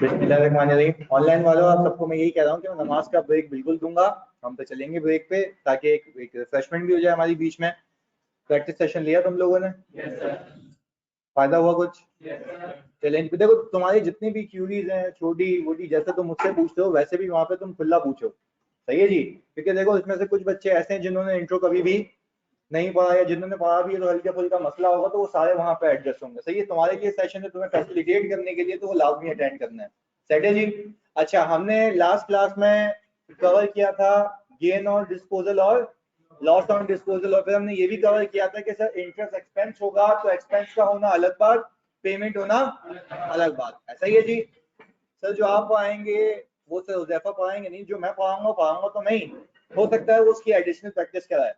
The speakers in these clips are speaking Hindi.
बिस्मिल्लाहिर्रहमानिर्रहीम। ऑनलाइन वालों, आप सबको मैं यही कह रहा हूँ कि मैं नमाज का ब्रेक बिल्कुल दूंगा। हम तो चलेंगे ब्रेक पे ताकि एक रिफ्रेशमेंट भी हो जाए हमारी बीच में। प्रैक्टिस सेशन लिया तुम लोगों ने? फायदा हुआ कुछ? चैलेंज पे देखो, तुम्हारी जितनी भी क्यूरीज हैं छोटी मोटी, जैसे तुम मुझसे पूछते हो वैसे भी वहाँ पे तुम खुला पूछो। सही है जी? क्योंकि देखो इसमें से कुछ बच्चे ऐसे हैं जिन्होंने इंट्रो कभी भी नहीं पढ़ा, या जिन्होंने पढ़ा भी है तो हल्का फुल्का मसला होगा, तो वो सारे वहाँ पे एडजस्ट होंगे। सही है? तुम्हारे लिए सेशन है, तुम्हें फैसिलिटेट करने के लिए तो वो लाजमी अटेंड करना है। सेट है जी? अच्छा, हमने लास्ट क्लास में कवर किया था गेन और डिस्पोजल और लॉस ऑन डिस्पोजल, और फिर हमने ये भी कवर किया था कि सर इंटरेस्ट एक्सपेंस होगा तो एक्सपेंस का होना अलग बात, पेमेंट होना अलग बात। ऐसा ही है जी? सर जो आप पढ़ाएंगे वो सर हुज़ैफा पढ़ाएंगे नहीं, जो मैं पढ़ाऊंगा तो नहीं, हो सकता है वो उसकी एडिशनल प्रैक्टिस कराए,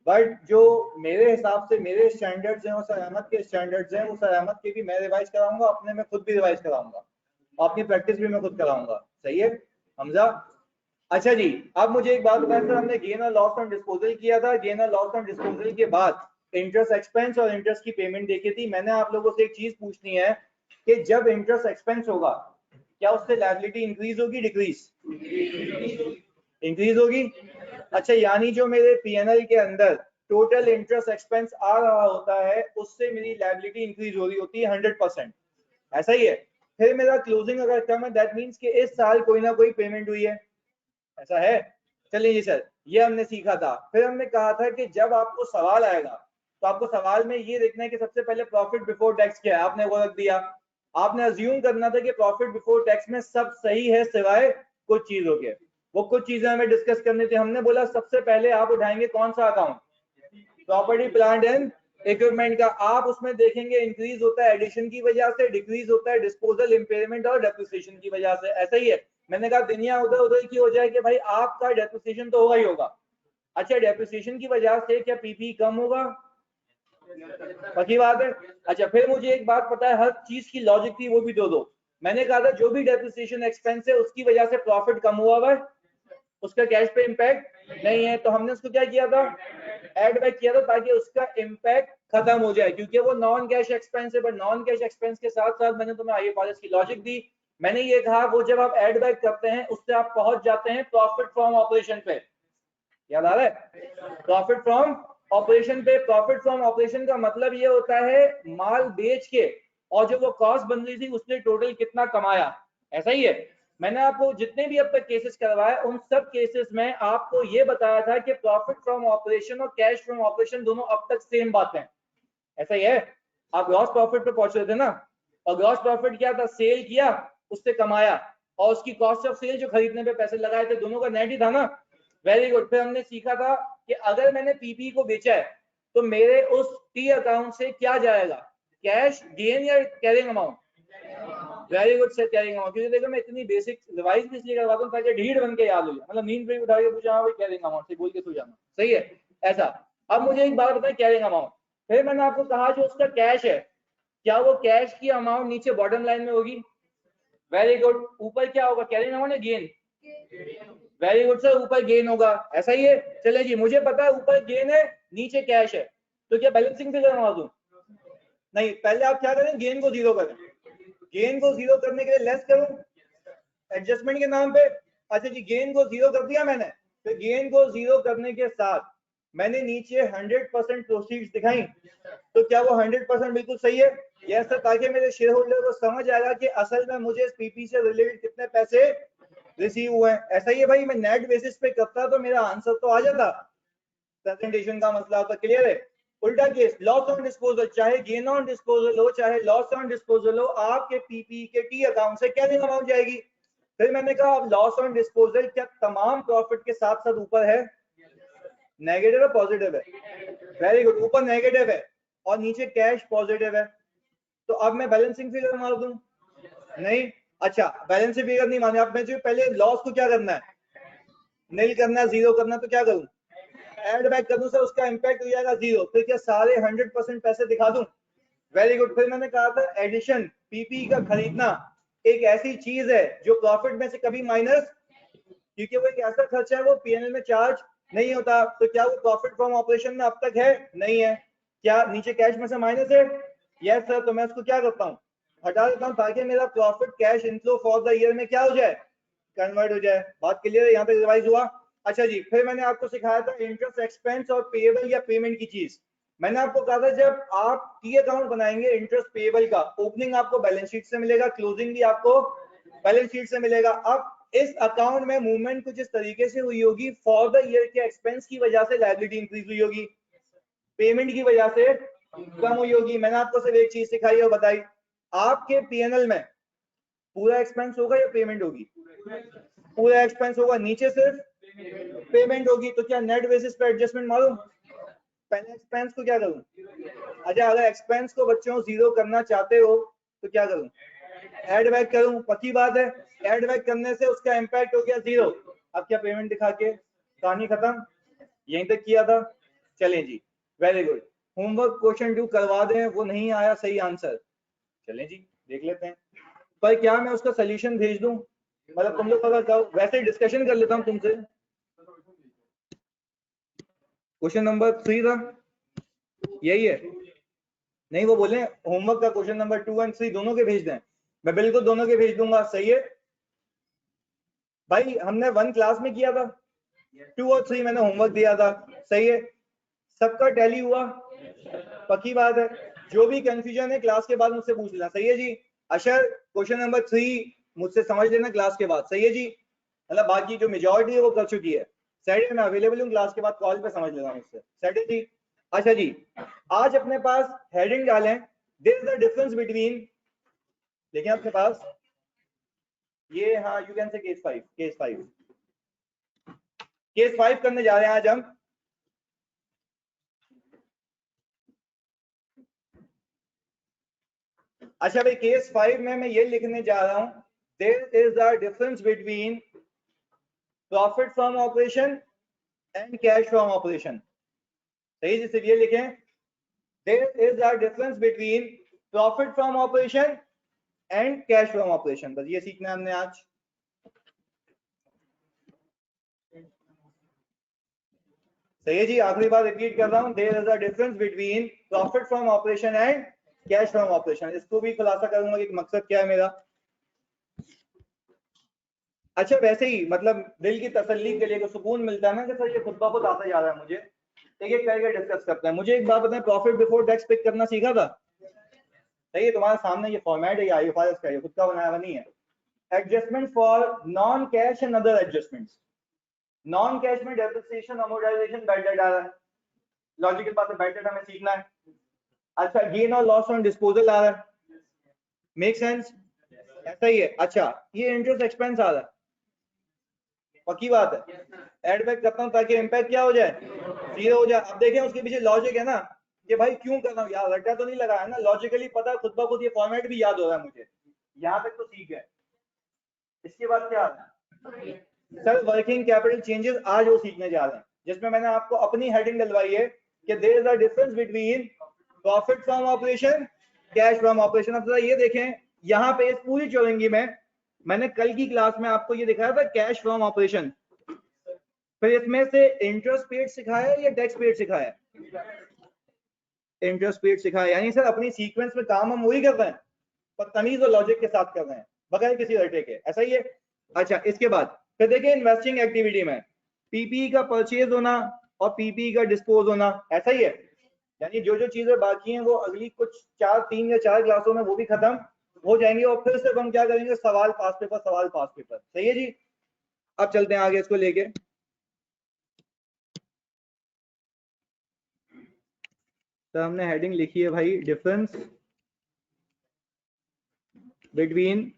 बट जो मेरे हिसाब से मेरे स्टैंडर्ड्स हैं, वो सर अहमद के स्टैंडर्ड्स हैं, वो सर अहमद के भी मैं रिवाइज कराऊंगा, अपने में खुद भी रिवाइज कराऊंगा, अपनी प्रैक्टिस भी मैं खुद कराऊंगा। सही है हमजा? अच्छा जी, अब मुझे एक बात बताएं सर, हमने गेन और लॉस ऑन डिस्पोजल किया था। गेन और लॉस ऑन डिस्पोजल के बाद इंटरेस्ट एक्सपेंस और इंटरेस्ट की पेमेंट देखी थी। मैंने आप लोगों से एक चीज पूछनी है कि जब इंटरेस्ट एक्सपेंस होगा क्या उससे लायबिलिटी इंक्रीज होगी डिक्रीज? इंक्रीज होगी। अच्छा, यानी जो मेरे पीएनएल के अंदर टोटल इंटरेस्ट एक्सपेंस आ रहा होता है उससे मेरी लायबिलिटी इंक्रीज हो रही होती है 100%। ऐसा ही है? फिर मेरा क्लोजिंग अगर कम है, दैट मींस कि इस साल कोई ना कोई पेमेंट हुई है। ऐसा है? चलिए जी सर, ये हमने सीखा था। फिर हमने कहा था कि जब आपको सवाल आएगा तो आपको सवाल में ये देखना है कि सबसे पहले प्रॉफिट बिफोर टैक्स क्या है, आपने वो रख दिया। आपने अज्यूम करना था कि प्रॉफिट बिफोर टैक्स में सब सही है सिवाय कुछ चीजों के। वो कुछ चीजें हमें डिस्कस करनी थी। हमने बोला सबसे पहले आप उठाएंगे कौन सा account? Property plant and equipment का। आप उसमें देखेंगे इंक्रीज होता है एडिशन की वजह से, डिक्रीज होता है डिस्पोजल, इम्पेयरमेंट और डेप्रिसिएशन की वजह से। ऐसा ही है? मैंने कहा दुनिया उधर उधर की हो जाए कि भाई आपका डेप्रिसिएशन तो होगा ही होगा। अच्छा, डेप्रिसिएशन की वजह से क्या पीपी कम होगा? पक्की बात है। अच्छा, फिर मुझे एक बात पता है, हर चीज की लॉजिक थी, वो भी दो दो। मैंने कहा था जो भी डेप्रिसिएशन एक्सपेंस है उसकी वजह से प्रॉफिट कम हुआ है, उसका कैश पे इंपैक्ट नहीं है, तो हमने उसको क्या किया था? ऐड बैक किया था ताकि उसका इंपैक्ट खत्म हो जाए, क्योंकि वो नॉन कैश एक्सपेंस है। बट नॉन कैश एक्सपेंस के साथ साथ मैंने तुम्हें आईएफआरएस की लॉजिक दी। मैंने ये कहा वो जब आप ऐड बैक करते हैं उससे आप पहुंच जाते हैं प्रॉफिट फ्रॉम ऑपरेशन पे। याद आ रहा है? प्रॉफिट फ्रॉम ऑपरेशन पे। प्रॉफिट फ्रॉम ऑपरेशन का मतलब ये होता है माल बेच के और जो वो कॉस्ट बन रही थी उसने टोटल कितना कमाया। ऐसा ही है? मैंने आपको जितने भी अब तक केसेस करवाए उन सब केसेस में आपको ये बताया था कि प्रॉफिट फ्रॉम ऑपरेशन और कैश फ्रॉम ऑपरेशन दोनों अब तक सेम बात है। ऐसा ही है? आप ग्रॉस प्रॉफिट पे पहुंच रहे थे ना, और ग्रॉस प्रॉफिट क्या था? सेल किया, उससे कमाया, और उसकी कॉस्ट ऑफ सेल जो खरीदने पे पैसे लगाए थे, दोनों का नेट ही था ना। Very good. फिर हमने सीखा था कि अगर मैंने पीपी को बेचा है तो मेरे उस टी अकाउंट से क्या जाएगा? कैश गेन या carrying amount? Very good sir, carrying amount. क्योंकि देखो मैं इतनी बेसिक रिवाइज भी इसलिए करवाता हूँ ताकि ढीढ़ बन के याद हो जाए, मतलब नींद पे उठा के पूछा हाँ भाई कैरिंग अमाउंट से बोल के सो जाना। सही है? ऐसा। अब मुझे एक बात बताएं, कैरिंग अमाउंट, फिर मैंने आपको कहा जो उसका कैश है, क्या वो कैश की अमाउंट नीचे बॉटम लाइन में होगी? Very good. ऊपर क्या होगा? कैरिंग अमाउंट या गेन? वेरी गुड सर, ऊपर गेन होगा। ऐसा ही है? चले जी, मुझे पता है ऊपर गेन है नीचे कैश है, तो क्या बैलेंसिंग फिगर बनवा दूं? नहीं, पहले आप क्या करें, गेन को जीरो करें। गेन को जीरो करने के लिए लेस करूं एडजस्टमेंट के नाम पे। अच्छा जी, गेन को जीरो कर दिया मैंने, तो गेन को जीरो करने के साथ मैंने नीचे 100% प्रोसीड्स दिखाई, तो क्या वो 100% बिल्कुल सही है? यस सर, ताकि मेरे शेयर होल्डर को समझ आएगा कि असल में मुझे इस पीपी से रिलेटेड कितने पैसे रिसीव हुए हैं। ऐसा ही है भाई? मैं नेट बेसिस पे करता तो मेरा आंसर तो आ जाता, प्रेजेंटेशन का मसला तो क्लियर है। उल्टा केस, लॉस ऑन डिस्पोजल, चाहे गेन ऑन डिस्पोजल हो चाहे लॉस ऑन डिस्पोजल हो, आपके पीपी के टी अकाउंट से क्या अमाउंट जाएगी? फिर मैंने कहा अब लॉस ऑन डिस्पोजल क्या तमाम प्रॉफिट के साथ साथ ऊपर है? नेगेटिव है पॉजिटिव है? वेरी गुड, ऊपर नेगेटिव है और नीचे कैश पॉजिटिव है। तो अब मैं बैलेंसिंग फिगर मार दूं? नहीं। अच्छा, बैलेंसिंग फिगर नहीं माने। अब मैं जो पहले लॉस को क्या करना है? नील करना है, जीरो करना है, तो क्या करूं? ऐड बैक कर दूं सर, उसका इंपैक्ट हो जाएगा जीरो। फिर क्या सारे 100% पैसे दिखा दूं? Very good. फिर मैंने कहा था एडिशन, पीपी का खरीदना एक ऐसी चीज है जो प्रॉफिट में से कभी माइनस, क्योंकि वो एक ऐसा खर्चा है वो पीएनएल में चार्ज नहीं होता, तो क्या वो प्रॉफिट फ्रॉम ऑपरेशन में अब तक है? नहीं है। क्या नीचे कैश में से माइनस है? यस सर, तो मैं उसको क्या करता हूँ, हटा देता हूँ ताकि मेरा profit cash inflow for the year में क्या हो जाए, कन्वर्ट हो जाए। बात क्लियर है, यहाँ पे रिवाइज हुआ। अच्छा जी, फिर मैंने आपको सिखाया था इंटरेस्ट एक्सपेंस और पेएबल या पेमेंट की चीज। मैंने आपको कहा था जब आप टी अकाउंट बनाएंगे इंटरेस्ट पेएबल का, ओपनिंग आपको बैलेंस शीट से मिलेगा, क्लोजिंग भी आपको बैलेंस शीट से मिलेगा। अब इस अकाउंट में मूवमेंट कुछ इस तरीके से हुई होगी, फॉर द ईयर के एक्सपेंस की वजह से लायबिलिटी इंक्रीज हुई होगी, पेमेंट की वजह से कम हुई होगी। मैंने आपको सिर्फ एक चीज सिखाई और बताई, आपके पीएनएल में पूरा एक्सपेंस होगा या पेमेंट होगी, पूरा एक्सपेंस होगा, नीचे सिर्फ पेमेंट होगी। तो क्या नेट बेसिस पे एडजस्टमेंट मालूम, पहले एक्सपेंस को क्या करूं, अच्छा अगर एक्सपेंस को बच्चों जीरो करना चाहते हो तो क्या करूं, एड बैक करूं, पक्की बात है, एड बैक करने से उसका इंपैक्ट हो गया जीरो। अब क्या पेमेंट दिखा के कहानी खत्म, यहीं तक किया था। चलें जी, वेरी गुड। होमवर्क क्वेश्चन 2 करवा दें, वो नहीं आया सही आंसर, चलें जी देख लेते हैं। पर क्या मैं उसका सोल्यूशन भेज दूं, मतलब तुम लोग अगर कहो, वैसे डिस्कशन कर लेता हूं तुमसे। क्वेश्चन नंबर 3 था, यही है, नहीं वो बोले होमवर्क का क्वेश्चन नंबर 2 और 3 दोनों के भेज दें, मैं बिल्कुल दोनों के भेज दूंगा। सही है भाई, हमने 1 क्लास में किया था, 2 और 3 मैंने होमवर्क दिया था। सही है, सबका टैली हुआ, पक्की बात है। जो भी कंफ्यूजन है क्लास के बाद मुझसे पूछ लेना। सही है जी। अशर क्वेश्चन नंबर 3 मुझसे समझ लेना क्लास के बाद। सही है जी, मतलब बाकी जो मेजॉरिटी है वो कर चुकी है। सैटरडे में अवेलेबल हूँ क्लास के बाद, कॉल पे समझ लेना मुझसे। सैटरडे जी। अच्छा जी, आज अपने पास हेडिंग डालें, there is the difference between, देखें आपके पास ये, हाँ you can say case 5, case 5 करने जा रहे हैं आज हम। अच्छा भाई, केस 5 में मैं ये लिखने जा रहा हूं, there is the difference between profit from operation and cash from operation. सही जी, सिर्फ ये लिखें, there is the difference between profit from operation and cash from operation, बस ये सीखना है हमने आज। सही है जी, आखिरी बार रिपीट कर रहा हूं, there is a difference between profit from operation and cash from operation. इसको भी खुलासा करूंगा कि मकसद क्या है मेरा। अच्छा वैसे ही मतलब दिल की तसल्ली के लिए तो सुकून मिलता है ना कि सर ये खुद ब खुद आता जा रहा है, मुझे एक एक करके डिस्कस करते हैं। मुझे एक बात बताएं, प्रॉफिट बिफोर टैक्स पिक करना सीखा था? सही है, तुम्हारे सामने ये फॉर्मेट है, आईएफआरएस का, ये खुद का बनाया हुआ नहीं है। Adjustment for non cash and other adjustments, non cash में डेप्रिसिएशन, अमोर्टाइजेशन, बैड डेट आ रहा है, लॉजिकल बात है, बैड डेट हमें सीखना है। अच्छा, गेन और लॉस ऑन डिस्पोजल आ रहा है, मेक सेंस, ऐसा ही है। अच्छा, ये इंटरेस्ट एक्सपेंस आ रहा है, पक्की बात है, एड बैक करता हूं ताकि इंपैक्ट क्या हो जाए, जीरो हो जाए। अब देखें उसके पीछे लॉजिक है ना, कि भाई क्यों कर रहा हूँ यार, रट्टा तो नहीं लगाया ना, लॉजिकली पता है, खुद ब खुद ये फॉर्मेट भी याद हो रहा है मुझे, यहाँ तक तो ठीक है। इसके बाद क्या सर, वर्किंग कैपिटल चेंजेस आज वो सीखने जा रहे हैं, जिसमें मैंने आपको अपनी हेडिंग डलवाई है कि there is a difference between profit from operation, cash from operation. अब जरा ये देखें, यहाँ पे इस पूरी चौरंगी में मैंने कल की क्लास में आपको ये दिखाया था कैश फ्रॉम ऑपरेशन, फिर इसमें से इंटरेस्ट पेड सिखाया या टैक्स पेड सिखाया, इंटरेस्ट पेड सिखाया। यानी सर अपनी सीक्वेंस में काम हम वही कर रहे हैं, पर तमीज और लॉजिक के साथ कर रहे हैं, बगैर किसी रटे के, ऐसा ही है। अच्छा, इसके बाद फिर देखिए इन्वेस्टिंग एक्टिविटी में पीपीई का परचेज होना और पीपीई का डिस्पोज होना, ऐसा ही है। यानी जो जो चीजें बाकी हैं वो अगली कुछ 3 या 4 क्लासों में वो भी खत्म हो जाएंगे, और फिर से हम क्या करेंगे, सवाल पास पेपर, सवाल पास पेपर। सही है जी, अब चलते हैं आगे इसको लेके। तो हमने हेडिंग लिखी है भाई, डिफरेंस बिटवीन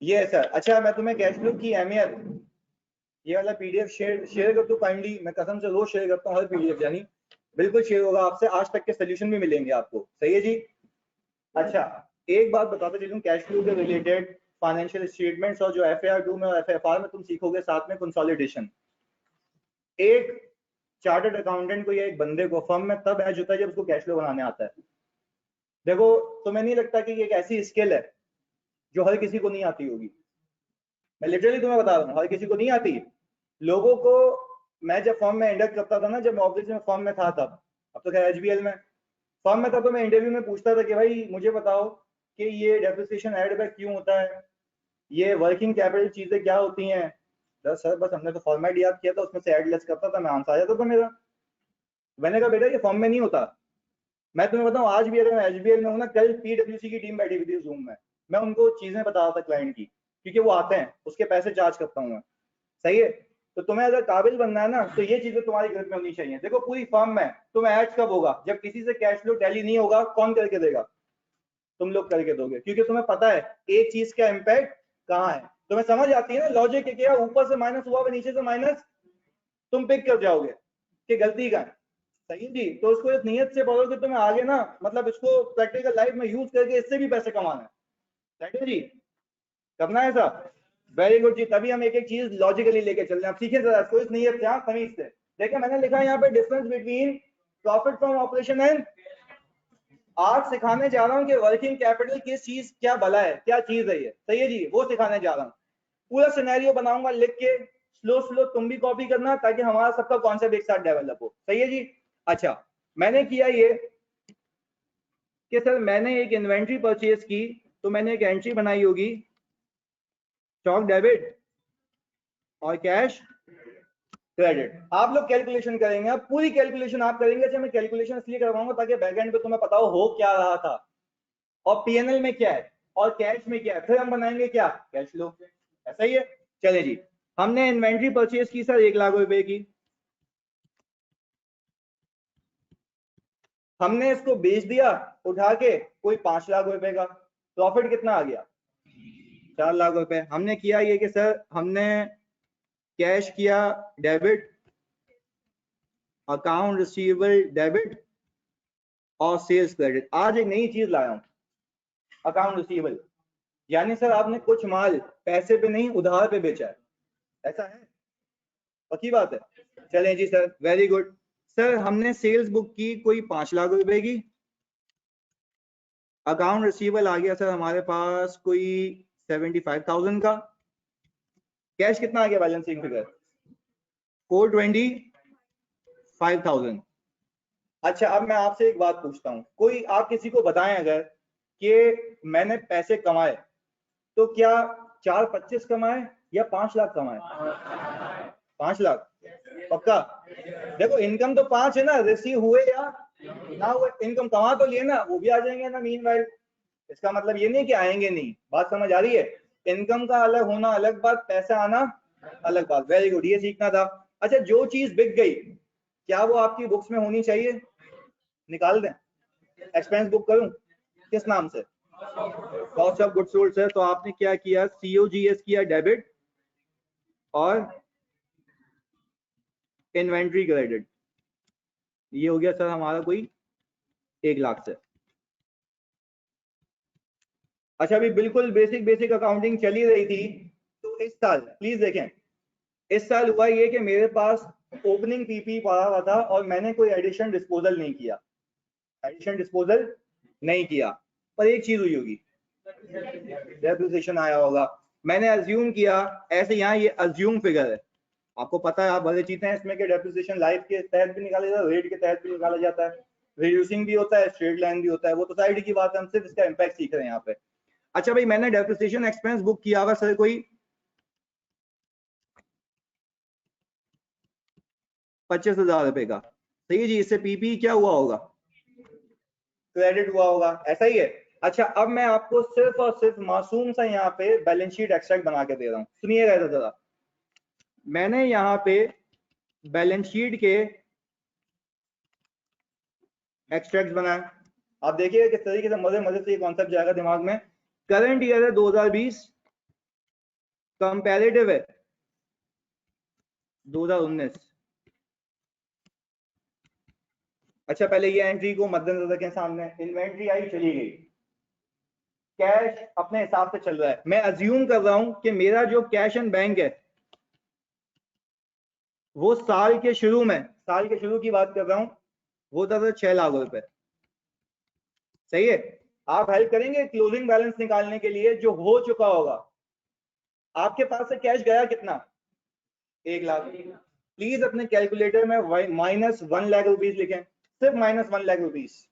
ये है सर। अच्छा, मैं तुम्हें कैश फ्लो की अहमियत, ये वाला पीडीएफ शेयर कर दूं काइंडली, मैं कसम से रोज शेयर करता हूँ हर पीडीएफ, यानी बिल्कुल शेयर होगा आपसे, आज तक के सोल्यूशन भी मिलेंगे आपको। सही है जी। अच्छा, एक बात बताते चलूं कैश फ्लो के रिलेटेड, फाइनेंशियल स्टेटमेंट्स और जो एफएआर 2 में और एफएफआर में तुम सीखोगे साथ में कंसोलिडेशन। एक चार्टर्ड अकाउंटेंट को या एक बंदे को फर्म में तब एज होता है जब उसको कैश फ्लो बनाने आता है। देखो तुम्हें नहीं लगता कि ये एक ऐसी स्किल है जो हर किसी को नहीं आती होगी? मैं लिटरली तुम्हें बता रहा हूँ, हर किसी को नहीं आती। लोगों को, मैं जब फर्म में इंडक्ट करता था ना, जब मैं ऑब्वियसली में फर्म में था तब, अब तो खैर एचबीएल में, फर्म में था तो मैं इंटरव्यू में पूछता था कि भाई मुझे बताओ कि ये डेप्रिसिएशन एड बैक क्यों होता है, ये वर्किंग कैपिटल चीजें क्या होती हैं। सर बस हमने तो फॉर्मेट याद किया था, उसमें से एड लेस करता था, मैं आंसर आ जाता था मेरा। मैंने कहा बेटा ये फॉर्म में नहीं होता। मैं तुम्हें बताऊं, आज भी अगर मैं एचबीएल में हूं ना, कल पीडब्ल्यूसी की टीम बैठी हुई थी जूम में, मैं उनको चीजें बता रहा था क्लाइंट की, क्योंकि वो आते हैं, उसके पैसे चार्ज करता हूँ मैं। सही है? तो तुम्हें अगर काबिल बनना है ना, तो ये चीजें तुम्हारी ग्रिप में होनी चाहिए। देखो पूरी फर्म में तुम्हें एड कब होगा, जब किसी से कैश फ्लो टैली नहीं होगा, कौन करके देगा? तुम लोग करके दोगे, क्योंकि तुम्हें पता है एक चीज का इम्पैक्ट कहाँ है। तुम्हें समझ आती है ना लॉजिक, क्या ऊपर से माइनस हुआ नीचे से माइनस, तुम पिक कर जाओगे कि गलती का है। सही जी? तो इसको इस नियत से बोलो कि तुम्हें आगे ना, मतलब इसको प्रैक्टिकल लाइफ में यूज करके इससे भी पैसे कमाना है। सही है जी? करना है ऐसा? वेरी गुड जी, तभी हम एक एक चीज लॉजिकली लेके चल रहे हैं। सीखें जरा इसको इस नियत से, तमीज से। देखिए मैंने लिखा है यहाँ पे difference between profit from operation and, आज सिखाने जा रहा हूँ कि वर्किंग कैपिटल किस चीज, क्या भला है, क्या चीज है ये। सही है जी? वो सिखाने जा रहा हूँ। पूरा सिनेरियो बनाऊंगा लिख के, स्लो स्लो तुम भी कॉपी करना, ताकि हमारा सबका कॉन्सेप्ट एक साथ डेवलप हो। सही है जी? अच्छा, मैंने किया ये कि सर मैंने एक इन्वेंट्री परचेज की, तो मैंने एक एंट्री बनाई होगी, स्टॉक डेबिट और कैश क्रेडिट। आप लोग कैलकुलेशन करेंगे, अब पूरी कैलकुलेशन आप करेंगे। अच्छा, मैं कैलकुलेशन इसलिए करवाऊंगा ताकि बैकएंड पे तुम्हें पता हो क्या रहा था, और पीएनएल में क्या है और कैश में क्या है, फिर हम बनाएंगे क्या, कैश फ्लो। ऐसा ही है? चले जी, हमने इन्वेंट्री परचेज की सर 1 लाख रुपए की, हमने इसको बेच दिया उठा के कोई 5 लाख रुपए का, प्रॉफिट कितना आ गया, 4 लाख रुपए। हमने किया ये कि सर हमने कैश किया डेबिट, अकाउंट रिसीवेबल डेबिट और सेल्स क्रेडिट। आज एक नई चीज लाया हूं, अकाउंट रिसीवेबल, यानी सर आपने कुछ माल पैसे पे नहीं उधार पे बेचा है। ऐसा है? पक्की बात है? चलें जी सर, वेरी गुड। सर हमने सेल्स बुक की कोई 5 लाख रुपए की, अकाउंट रिसीवेबल आ गया सर हमारे पास कोई 75,000 का, कैश कितना आ गया बैलेंसिंग फिगर 425,000। अच्छा, अब मैं आपसे एक बात पूछता हूँ, कोई आप किसी को बताएं अगर कि मैंने पैसे कमाए, तो क्या 425 कमाए या 5 लाख कमाए? 5 लाख पक्का? देखो इनकम तो 5 है ना, रिसीव हुए या ना हुए, इनकम कमा तो लिए ना, वो भी आ जाएंगे ना मीनवाइल। इसका मतलब ये नहीं कि आएंगे नहीं, बात समझ आ रही है? इनकम का अलग होना अलग बात, पैसा आना अलग बात। वेरी गुड, ये सीखना था। अच्छा, जो चीज बिक गई, क्या वो आपकी बुक्स में होनी चाहिए? निकाल दें? एक्सपेंस बुक करूं? किस नाम से? कॉस्ट ऑफ गुड्स सोल्ड है। तो आपने क्या किया, सीओजीएस किया डेबिट और इन्वेंट्री क्रेडिट, ये हो गया सर हमारा कोई 1 लाख से। अच्छा, अभी बिल्कुल बेसिक बेसिक अकाउंटिंग चली रही थी, तो इस साल प्लीज देखें, इस साल हुआ ये कि मेरे पास ओपनिंग पीपी पड़ा हुआ था और मैंने कोई एडिशन डिस्पोजल नहीं किया, एडिशन डिस्पोजल नहीं किया, पर एक चीज हुई होगी, डेप्रिसिएशन आया होगा। मैंने अज्यूम किया, ऐसे यहाँ ये अज्यूम फिगर है, आपको पता है, आप भले चीजें हैं इसमें कि डेप्रिसिएशन लाइफ के तहत भी निकाला जाता है, रेट के तहत भी निकाला जाता है, रिड्यूसिंग भी होता है, स्ट्रेट लाइन भी होता है, वो तो साइड की बात है, हम सिर्फ इसका इम्पैक्ट सीख रहे हैं यहाँ पे। अच्छा भाई, मैंने डेप्रिसिएशन एक्सपेंस बुक किया हुआ सर कोई 25,000 रुपए का। सही है जी? इससे पीपी क्या हुआ होगा, क्रेडिट हुआ होगा। ऐसा ही है? अच्छा, अब मैं आपको सिर्फ और सिर्फ मासूम सा यहाँ पे बैलेंस शीट एक्सट्रैक्ट बना के दे रहा हूँ, सुनिएगा जरा। मैंने यहाँ पे बैलेंस शीट के एक्सट्रैक्ट बनाए, आप देखिएगा किस तरीके से मजे मजे से ये कॉन्सेप्ट जाएगा दिमाग में। करंट ईयर है 2020, कंपैरेटिव है 2019। अच्छा, पहले ये एंट्री को मद्देनजर रखें सामने, इन्वेंट्री आई चली गई, कैश अपने हिसाब से चल रहा है। मैं अज्यूम कर रहा हूं कि मेरा जो कैश एंड बैंक है वो साल के शुरू में साल के शुरू की बात कर रहा हूँ, वो था 6 लाख रुपए। सही है, आप हेल्प करेंगे क्लोजिंग बैलेंस निकालने के लिए जो हो चुका होगा। आपके पास से कैश गया कितना? 1 लाख। प्लीज अपने कैलकुलेटर में -1 लाख रुपीज लिखें, सिर्फ -1 लाख रुपीज।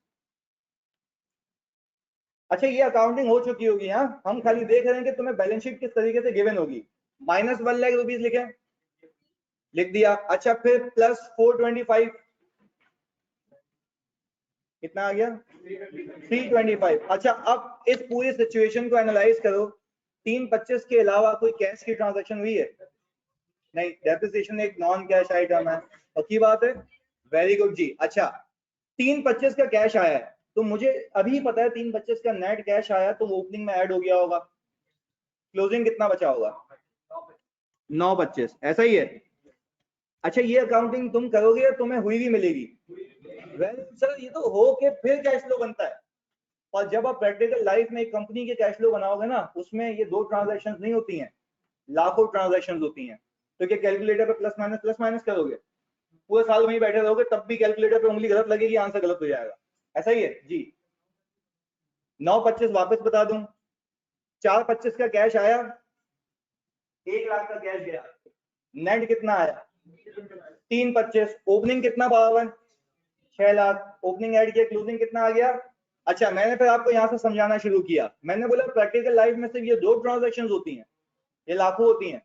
अच्छा, ये अकाउंटिंग हो चुकी होगी। हाँ, हम खाली देख रहे हैं कि तुम्हें बैलेंस शीट किस तरीके से गिवन होगी। -1 लाख रुपीज लिखें, लिख दिया। अच्छा, फिर +425 कितना आ गया? 325। अच्छा, अब इस पूरी सिचुएशन को एनालाइज करो। 325 के अलावा कोई कैश की ट्रांजैक्शन हुई है? नहीं, डेप्रिसिएशन एक नॉन कैश आइटम है। पक्की बात है, वेरी गुड जी। अच्छा, 325 का कैश आया है, तो मुझे अभी पता है 325 का नेट कैश आया, तो वो ओपनिंग में ऐड हो गया होगा। क्लोजिंग कितना बचा होगा? 925, ऐसा ही है। अच्छा, ये अकाउंटिंग तुम करोगे या तुम्हें हुई भी मिलेगी? वेल सर, ये तो हो के फिर कैश फ्लो बनता है। और जब आप प्रैक्टिकल लाइफ में एक कंपनी के कैश फ्लो बनाओगे ना, उसमें ये 2 ट्रांजैक्शंस नहीं होती हैं, लाखों ट्रांजैक्शंस होती हैं। तो क्या कैलकुलेटर पे प्लस माइनस करोगे? पूरे साल वहीं बैठे रहोगे, तब भी कैलकुलेटर पे उंगली गलत लगेगी, आंसर गलत हो जाएगा। ऐसा ही है जी। 925 वापस बता दूं, 425 का कैश आया, 1 लाख का कैश गया, नेट कितना आया? 325। ओपनिंग कितना पावर है? 6 लाख। ओपनिंग ऐड किया, क्लोजिंग कितना आ गया? अच्छा, मैंने फिर आपको यहां से समझाना शुरू किया। मैंने बोला प्रैक्टिकल लाइफ में सिर्फ ये 2 ट्रांजैक्शंस होती हैं, ये लाखों होती हैं,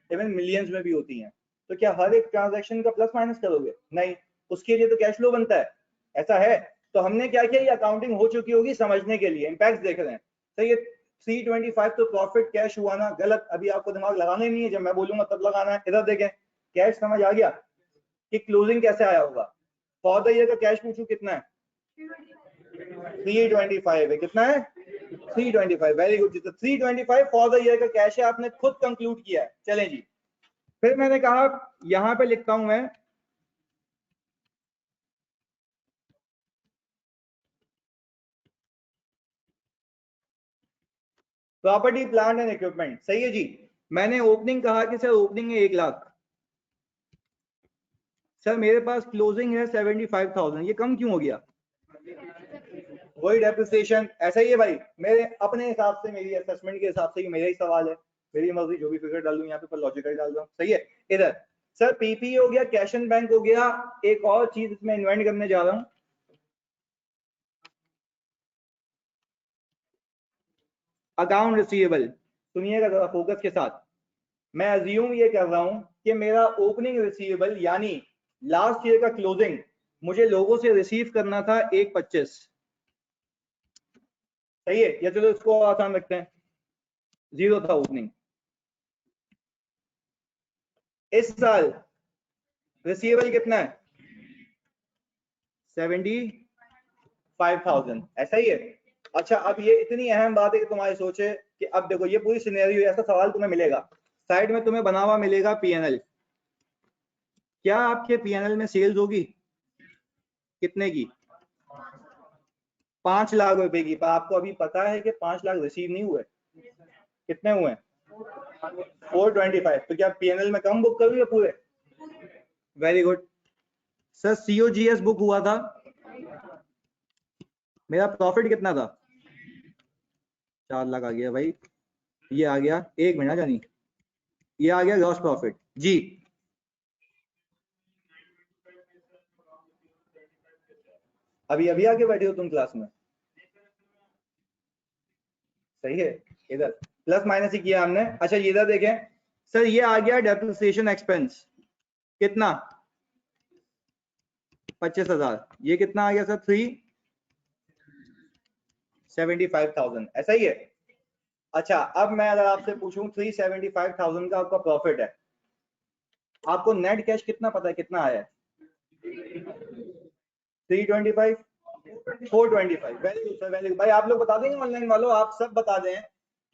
इवन मिलियंस में भी होती हैं। तो क्या हर एक ट्रांजैक्शन का प्लस माइनस करोगे? नहीं, उसके लिए तो कैश फ्लो बनता है। ऐसा है, तो हमने क्या किया, ये अकाउंटिंग हो चुकी होगी समझने के लिए, इंपैक्ट देख रहे हैं। तो ये 325 तो प्रॉफिट कैश हुआ ना, गलत। अभी आपको दिमाग लगाना ही नहीं है, जब मैं बोलूंगा तब लगाना है। इधर देखें, कैश समझ आ गया कि क्लोजिंग कैसे आया होगा। फॉर द ईयर का कैश पूछूं कितना है? 325 है। कितना है? 325। वेरी गुड जी। तो 325 फॉर द ईयर का कैश है, आपने खुद कंक्लूड किया है। चलें जी, फिर मैंने कहा यहां पे लिखता हूं मैं, प्रॉपर्टी प्लांट एंड इक्विपमेंट। सही है जी। मैंने ओपनिंग कहा कि सर ओपनिंग है 1 लाख, सर मेरे पास क्लोजिंग है 75,000, ये कम क्यों हो गया? वही डेप्रिसिएशन। ऐसा ही है भाई, मेरे अपने हिसाब से, मेरी असेसमेंट के हिसाब से, मेरा ही सवाल है, मेरी मर्जी जो भी फिगर डालूं यहाँ पे, पर लॉजिकल डाल दूं। सही है। इधर सर पीपी हो गया, कैश एंड बैंक हो गया, एक और चीज इसमें इन्वेंट करने जा रहा हूं, अकाउंट रिसीवेबल। सुनिएगा जरा फोकस के साथ। मैं अज्यूम ये कर रहा हूं कि मेरा ओपनिंग रिसीवेबल यानी लास्ट ईयर का क्लोजिंग मुझे लोगों से रिसीव करना था 125। सही है, या चलो इसको आसान रखते हैं, 0 था ओपनिंग। इस साल रिसीवेबल कितना है? 75,000। ऐसा ही है। अच्छा, अब ये इतनी अहम बात है कि तुम्हारी सोचे कि अब देखो ये पूरी सिनेरियो, ऐसा सवाल तुम्हें मिलेगा, साइड में तुम्हें बना हुआ मिलेगा पीएनएल। क्या आपके पीएनएल में सेल्स होगी? कितने की? 5 लाख रुपए की। पर आपको अभी पता है कि 5 लाख रिसीव नहीं हुए। कितने हुए? 425। तो क्या पीएनएल में कम बुक करूँ या पूरे? Very good sir. COGS book हुआ था, मेरा प्रॉफिट कितना था? 4 लाख आ गया भाई। ये आ गया, एक मिनट जानी, ये आ गया ग्रॉस प्रॉफिट जी। अभी अभी आके बैठे हो तुम क्लास में? सही है। इधर प्लस माइनस ही किया हमने। अच्छा, ये इधर देखें सर, ये आ गया डेप्रिसिएशन एक्सपेंस, कितना? 25,000। ये कितना आ गया सर? 375,000। ऐसा ही है। अच्छा, अब मैं अगर आपसे पूछूं 375,000 का आपका प्रॉफिट है, आपको नेट कैश कितना पता है कितना आया है? 325, 425। Very good sir, very good. भाई आप लोग बता देंगे, ऑनलाइन वालों आप सब बता दें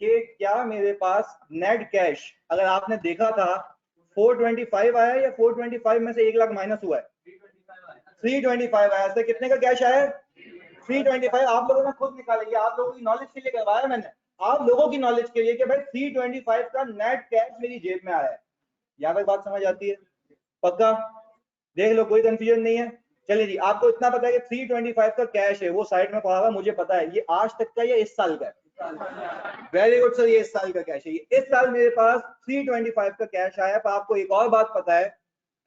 कि क्या मेरे पास नेट कैश अगर आपने देखा था 425 आया या 425 में से 1 लाख माइनस हुआ है? 325 आया। सर कितने का कैश आया? 325। आप लोगों ने खुद निकालेंगे, आप लोगों की नॉलेज के लिए करवाया मैंने, आप लोगों की नॉलेज के लिए कि भाई 325 का नेट कैश मेरी जेब में आया है। यहाँ तक बात समझ आती है? पक्का? देख लो, कोई कंफ्यूजन नहीं है। चलिए जी, आपको इतना पता है कि 325 का कैश है, वो साइड में पड़ा हुआ, मुझे पता है। ये आज तक का या इस साल का है? वेरी गुड सर, ये इस साल का कैश है। ये इस साल मेरे पास 325 का कैश आया। पर आपको एक और बात पता है,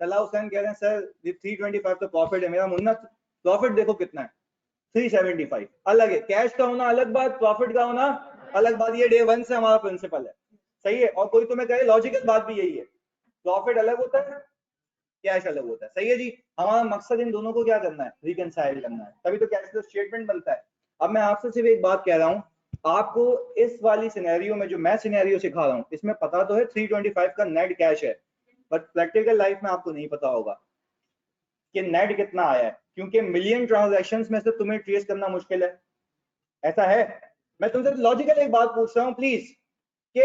तला हुसैन कह रहे हैं सर 325 तो प्रॉफिट है। मेरा मुन्ना प्रॉफिट देखो कितना है, 375। अलग है, कैश का होना अलग बात, प्रॉफिट का होना अलग बात। ये डे 1 से हमारा प्रिंसिपल है, सही है। और कोई तुम्हें कहे लॉजिकल बात भी यही है, प्रॉफिट अलग होता है, कैश अलग होता है, सही है जी। हमारा मकसद इन दोनों को क्या करना है, रिकंसाइल करना है, तभी तो कैश फ्लो स्टेटमेंट बनता है। अब मैं आपसे सिर्फ एक बात कह रहा हूं, आपको इस वाली सिनेरियो में जो मैं सिनेरियो सिखा रहा हूं, इसमें पता तो है 325 का नेट कैश है, बट प्रैक्टिकल लाइफ में आपको नहीं पता होगा कि नेट कितना आया है, क्योंकि मिलियन ट्रांजैक्शंस में से तुम्हें ट्रेस करना मुश्किल है। ऐसा है। मैं तुमसे लॉजिकल एक बात पूछ रहा हूँ प्लीज, कि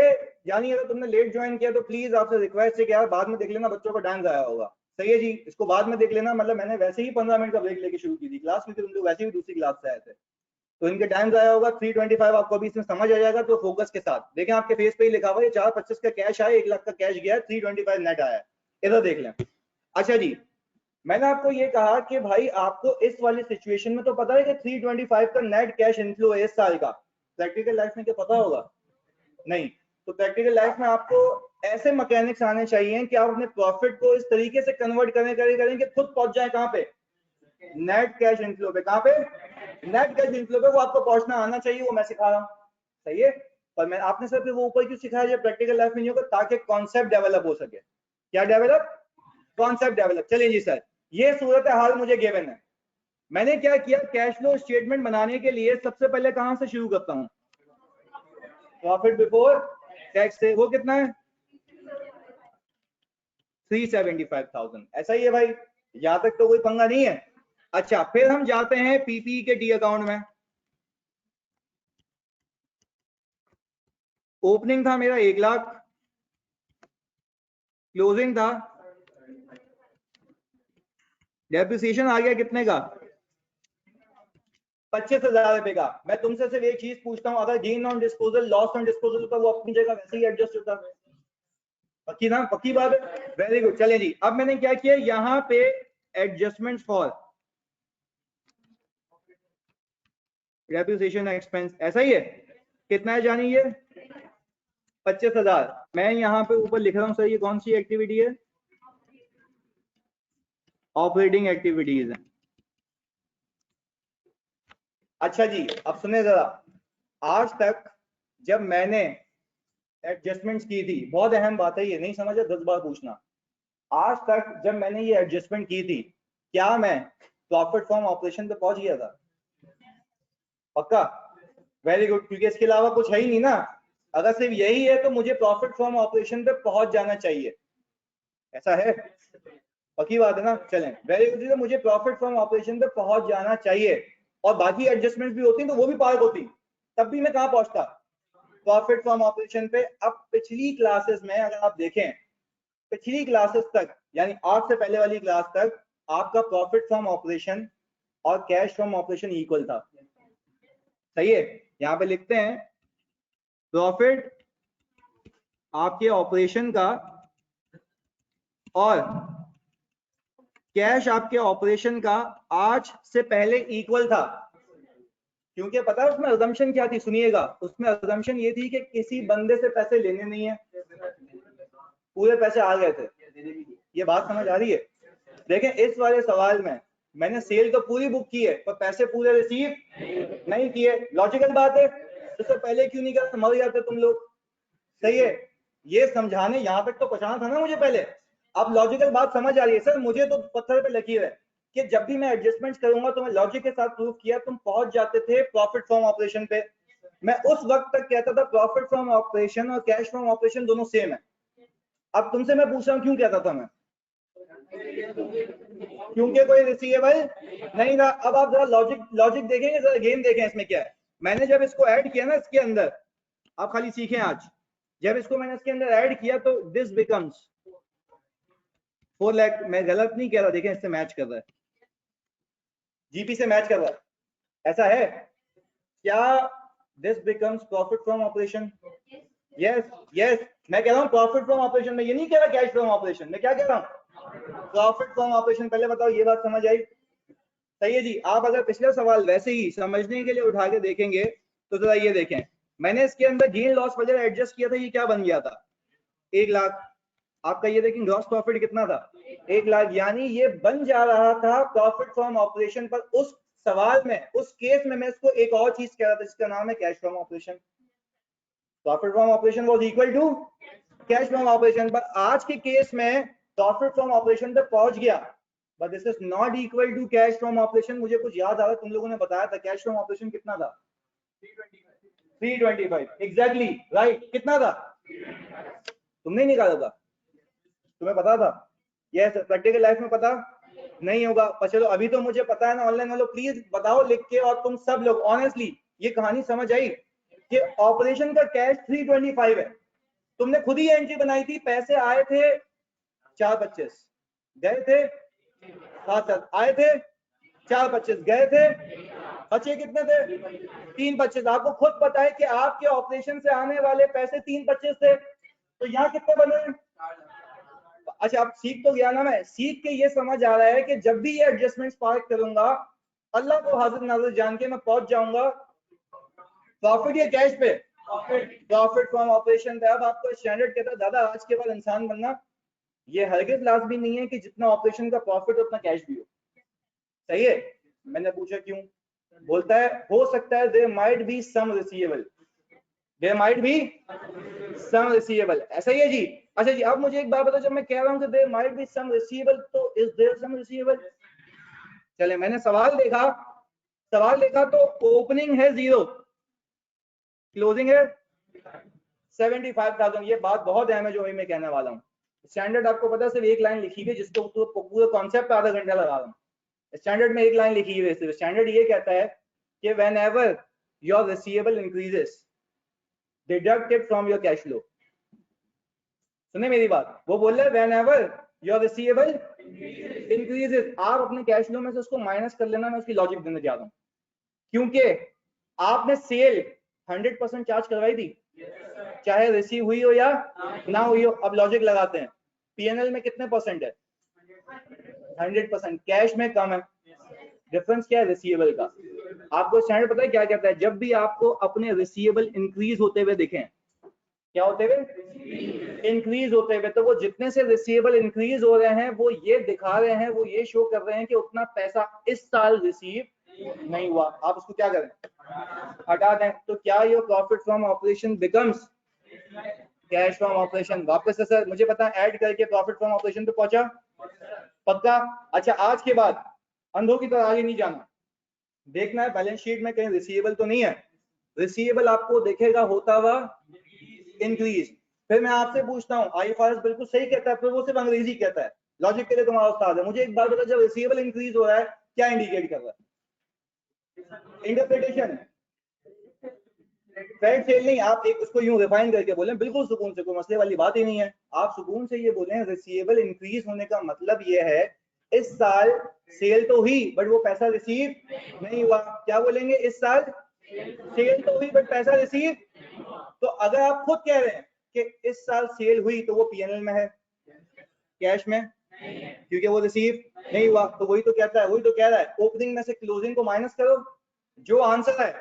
यानी अगर तुमने लेट ज्वाइन किया तो प्लीज आपसे रिक्वेस्ट है कि यार बाद में देख लेना, बच्चों का डांस आया होगा, सही है जी, इसको बाद में देख लेना। मतलब मैंने वैसे ही 15 मिनट का ब्रेक लेके शुरू की थी क्लास, क्योंकि तुम लोग वैसे ही दूसरी क्लास से आए थे, तो इनके डांस आया होगा। 325 आपको अभी इसमें समझ आ जाएगा, तो फोकस के साथ देखें, आपके फेस पे ही लिखा हुआ है 425 का कैश आया, 1 लाख का कैश गया, 325 नेट आया, इधर देख लें। अच्छा जी, मैंने आपको ये कहा कि भाई आपको इस वाली सिचुएशन में तो पता है कि 325 का नेट कैश इनफ्लो है इस साल का। प्रैक्टिकल लाइफ में क्या पता होगा? नहीं। तो प्रैक्टिकल लाइफ में आपको ऐसे मैकेनिक्स आने चाहिए कि आप अपने प्रॉफिट को इस तरीके से कन्वर्ट करें कि खुद पहुंच जाए कहां पे, नेट कैश इनफ्लो पे। कहां पे? नेट कैश इनफ्लो पे। वो आपको पहुंचना आना चाहिए, वो मैं सिखा रहा हूं, सही है। पर मैं आपने सिर्फ वो ऊपर क्यों सिखाया जो प्रैक्टिकल लाइफ में नहीं होगा, ताकि कॉन्सेप्ट डेवलप हो सके। क्या डेवलप? Concept develop. चलिए जी सर, ये सूरत हाल मुझे गिवन है। मैंने क्या किया, कैश फ्लो स्टेटमेंट बनाने के लिए सबसे पहले कहां से शुरू करता हूं, प्रॉफिट बिफोर टैक्स से। वो कितना है? 375,000। ऐसा ही है भाई, यहां तक तो कोई पंगा नहीं है। अच्छा, फिर हम जाते हैं पीपी के डी अकाउंट में। ओपनिंग था मेरा 1 लाख, क्लोजिंग था, डेप्रिसिएशन आ गया कितने का, 25,000 रुपए का। मैं तुमसे सिर्फ एक चीज पूछता हूं, अगर gain on disposal, loss on disposal होता, वो अपनी जगह वैसे ही एडजस्ट होता। पक्की ना, पक्की बात है, वेरी गुड। चलिए जी, अब मैंने क्या किया, यहाँ पे एडजस्टमेंट फॉर डेप्रिसिएशन एक्सपेंस, ऐसा ही है। कितना है जानी ये? 25,000। मैं यहाँ पे ऊपर लिख रहा हूँ सर, ये कौन सी एक्टिविटी है? ऑपरेटिंग एक्टिविटीज है। अच्छा जी, अब सुने जरा, आज तक जब मैंने एडजस्टमेंट्स की थी, बहुत अहम बात है ये, नहीं समझा 10 बार पूछना। आज तक जब मैंने ये एडजस्टमेंट की थी, क्या मैं प्रॉफिट फ्रॉम ऑपरेशन पे पहुंच गया था? पक्का? वेरी गुड, क्योंकि इसके अलावा कुछ है ही नहीं ना। अगर सिर्फ यही है तो मुझे प्रॉफिट फ्रॉम ऑपरेशन पे पहुंच जाना चाहिए, ऐसा है? पक्की बात है ना? चलें, वेरी गुड। तो मुझे प्रॉफिट फ्रॉम ऑपरेशन पे पहुंच जाना चाहिए, और बाकी एडजस्टमेंट भी होती तो वो भी पार्क होती, तब भी मैं कहां पहुंचता, प्रॉफिट फ्रॉम ऑपरेशन पे। अब पिछली क्लासेस में अगर आप देखें, पिछली क्लासेस तक, यानी आज से पहले वाली क्लास तक, आपका प्रॉफिट फ्रॉम ऑपरेशन और कैश फ्रॉम ऑपरेशन इक्वल था, सही है। यहां पे लिखते हैं प्रॉफिट आपके ऑपरेशन का और कैश आपके ऑपरेशन का आज से पहले इक्वल था। क्योंकि पता है उसमें अजम्पशन क्या थी, सुनिएगा। उसमें अजम्पशन ये थी कि किसी बंदे से पैसे लेने नहीं है, पूरे पैसे आ गए थे। ये बात समझ आ रही है? देखें, इस वाले सवाल में मैंने सेल तो पूरी बुक की है, पर पैसे पूरे रिसीव नहीं किए। लॉजिकल बात है, तो पहले क्यों नहीं किया, समझ जाते तुम लोग, सही है। ये समझाने यहां तक तो पहुंचाना था ना मुझे पहले। अब लॉजिकल बात समझ आ रही है सर? मुझे तो पत्थर पे लकीर है कि जब भी मैं एडजस्टमेंट करूंगा तो मैं लॉजिक के साथ प्रूव किया, तुम पहुंच जाते थे प्रॉफिट फ्रॉम ऑपरेशन पे। मैं उस वक्त तक कहता था प्रॉफिट फ्रॉम ऑपरेशन और कैश फ्रॉम ऑपरेशन दोनों सेम है। अब तुमसे मैं पूछ रहा हूं क्यों कहता था मैं, क्योंकि कोई रिसीवेबल नहीं था। अब आप जरा लॉजिक देखेंगे, जरा गेम देखें इसमें क्या है। मैंने जब इसको ऐड किया ना इसके अंदर, आप खाली सीखें आज, जब इसको मैंने इसके अंदर ऐड किया तो दिस बिकम्स 4 लाख। मैं गलत नहीं कह रहा, देखें इससे मैच कर रहा है, जीपी से मैच कर रहा है, ऐसा है क्या? This becomes profit from operation. Yes yes, मैं कह रहा हूं प्रॉफिट फ्रॉम ऑपरेशन में, ये नहीं कह रहा कैश फ्रॉम ऑपरेशन में। क्या कह रहा हूं? Profit from operation. पहले बताओ ये बात समझ आई? सही है जी। आप अगर पिछले सवाल वैसे ही समझने के लिए उठा के देखेंगे तो जरा ये देखें, मैंने इसके अंदर गेन लॉस वगैरह एडजस्ट किया था, ये क्या बन गया था? 1 लाख। आपका ये देखें ग्रॉस प्रॉफिट कितना था? 1 लाख। यानी ये बन जा रहा था प्रॉफिट फ्रॉम ऑपरेशन पर। उस सवाल में, उस केस में मैं इसको एक और चीज कह रहा था जिसका नाम है cash from operation. Profit from operation was equal to cash from operation. पर आज के केस में प्रॉफिट फ्रॉम ऑपरेशन तक पहुंच गया, but this is not equal to cash from operation. मुझे कुछ याद आ रहा है, तुम लोगों ने बताया था कैश फ्रॉम ऑपरेशन कितना था? 325। Exactly right. कितना था? तुमने निकाला था? तुम्हें पता था? यस। प्रैक्टिकल लाइफ में पता नहीं होगा। पर चलो अभी तो मुझे पता है ना। ऑनलाइन वालों प्लीज बताओ लिख के, और तुम सब लोग ऑनेस्टली ये कहानी समझ आई कि ऑपरेशन का कैश 325 है। तुमने खुद ही एंट्री बनाई थी, पैसे आए थे 425, गए थे 7 आए थे 425, गए थे, बचे कितने थे? 325। आपको खुद पता है कि आपके ऑपरेशन से आने वाले पैसे 325 थे, तो यहाँ कितने बने? अच्छा आप सीख तो गया ना। मैं सीख के ये समझ आ रहा है कि जब भी ये एडजस्टमेंट्स पार्क करूंगा, अल्लाह को हाजिर नाजिर जान के मैं पहुंच जाऊंगा प्रॉफिट या कैश पे? प्रॉफिट फ्रॉम ऑपरेशन पे। अब आपको स्टैंडर्ड कहता है दादा आज के बाद इंसान बनना ये हरगिज लाजमी नहीं है कि जितना ऑपरेशन का प्रॉफिट उतना कैश भी हो। सही है? मैंने पूछा क्यों? बोलता है हो सकता है there might be some receivable, there might be some receivable. ऐसा ही है जी। अच्छा जी अब मुझे एक बात बताओ, जब मैं कह रहा हूं कि there might be some receivable, तो इज देयर सम रिसीवेबल? चले मैंने सवाल देखा तो ओपनिंग है 0, क्लोजिंग है 75,000। ये बात बहुत अहम है जो मैं कहने वाला हूँ। स्टैंडर्ड आपको पता है सिर्फ एक लाइन लिखी हुई है, जिसको पूरा कॉन्सेप्ट आधा घंटा लगा रहा हूँ। स्टैंडर्ड में एक लाइन लिखी हुई है। स्टैंडर्ड ये कहता है कि whenever your receivable increases deduct it from your cash flow। सुने मेरी बात? वो बोल रहा है whenever your receivable increases, आप अपने कैश फ्लो में से उसको माइनस कर लेना। मैं उसकी लॉजिक देने जा रहा हूँ। क्योंकि आपने सेल 100% चार्ज करवाई थी, चाहे रिसीव हुई हो या ना हुई हो। अब लॉजिक लगाते हैं, पीएनएल में कितने परसेंट है? 100%। कैश में कम है। डिफरेंस क्या है? रिसीवेबल का। आपको स्टैंडर्ड पता है क्या कहता है? जब भी आपको अपने रिसीवेबल इंक्रीज होते हुए दिखें, क्या होते हुए? इंक्रीज होते हुए, तो वो जितने से रिसीवेबल इंक्रीज हो रहे हैं वो ये दिखा रहे हैं, वो ये शो कर रहे हैं कि उतना पैसा इस साल रिसीव नहीं हुआ। आप उसको क्या करें? हटा दें। तो क्या ये profit from operation becomes cash from operation? वापस से सर मुझे पता है ऐड करके प्रॉफिट फ्रॉम ऑपरेशन पे पहुंचा? पक्का? अच्छा आज के बाद अंधों की तरह आगे नहीं जाना, देखना है बैलेंस शीट में कहीं रिसीवेबल तो नहीं है। रिसीवेबल आपको देखेगा होता हुआ इंक्रीज। फिर मैं आपसे पूछता हूँ, आईएफआरएस बिल्कुल सही कहता है, फिर वो सिर्फ अंग्रेजी कहता है। लॉजिक के लिए तुम्हारा उस्ताद है। मुझे एक बात बताओ, जब रिसीवेबल इंक्रीज हो रहा है क्या इंडिकेट कर रहा है? इंटरप्रिटेशन। फेड सेल नहीं, आप एक उसको यूं रिफाइन करके बोले बिल्कुल सुकून से, कोई मसले वाली बात ही नहीं है। आप सुकून से ये बोले रिसीवेबल इंक्रीज होने का मतलब ये है इस साल सेल तो हुई बट वो पैसा रिसीव नहीं हुआ। क्या बोलेंगे? इस साल सेल तो हुई बट पैसा रिसीव। तो अगर आप खुद कह रहे हैं कि इस साल सेल हुई तो वो पीएनएल में है, कैश में, क्योंकि वो रिसीव नहीं हुआ। तो वही तो कहता है, वही तो कह रहा है ओपनिंग में से क्लोजिंग को माइनस करो, जो आंसर है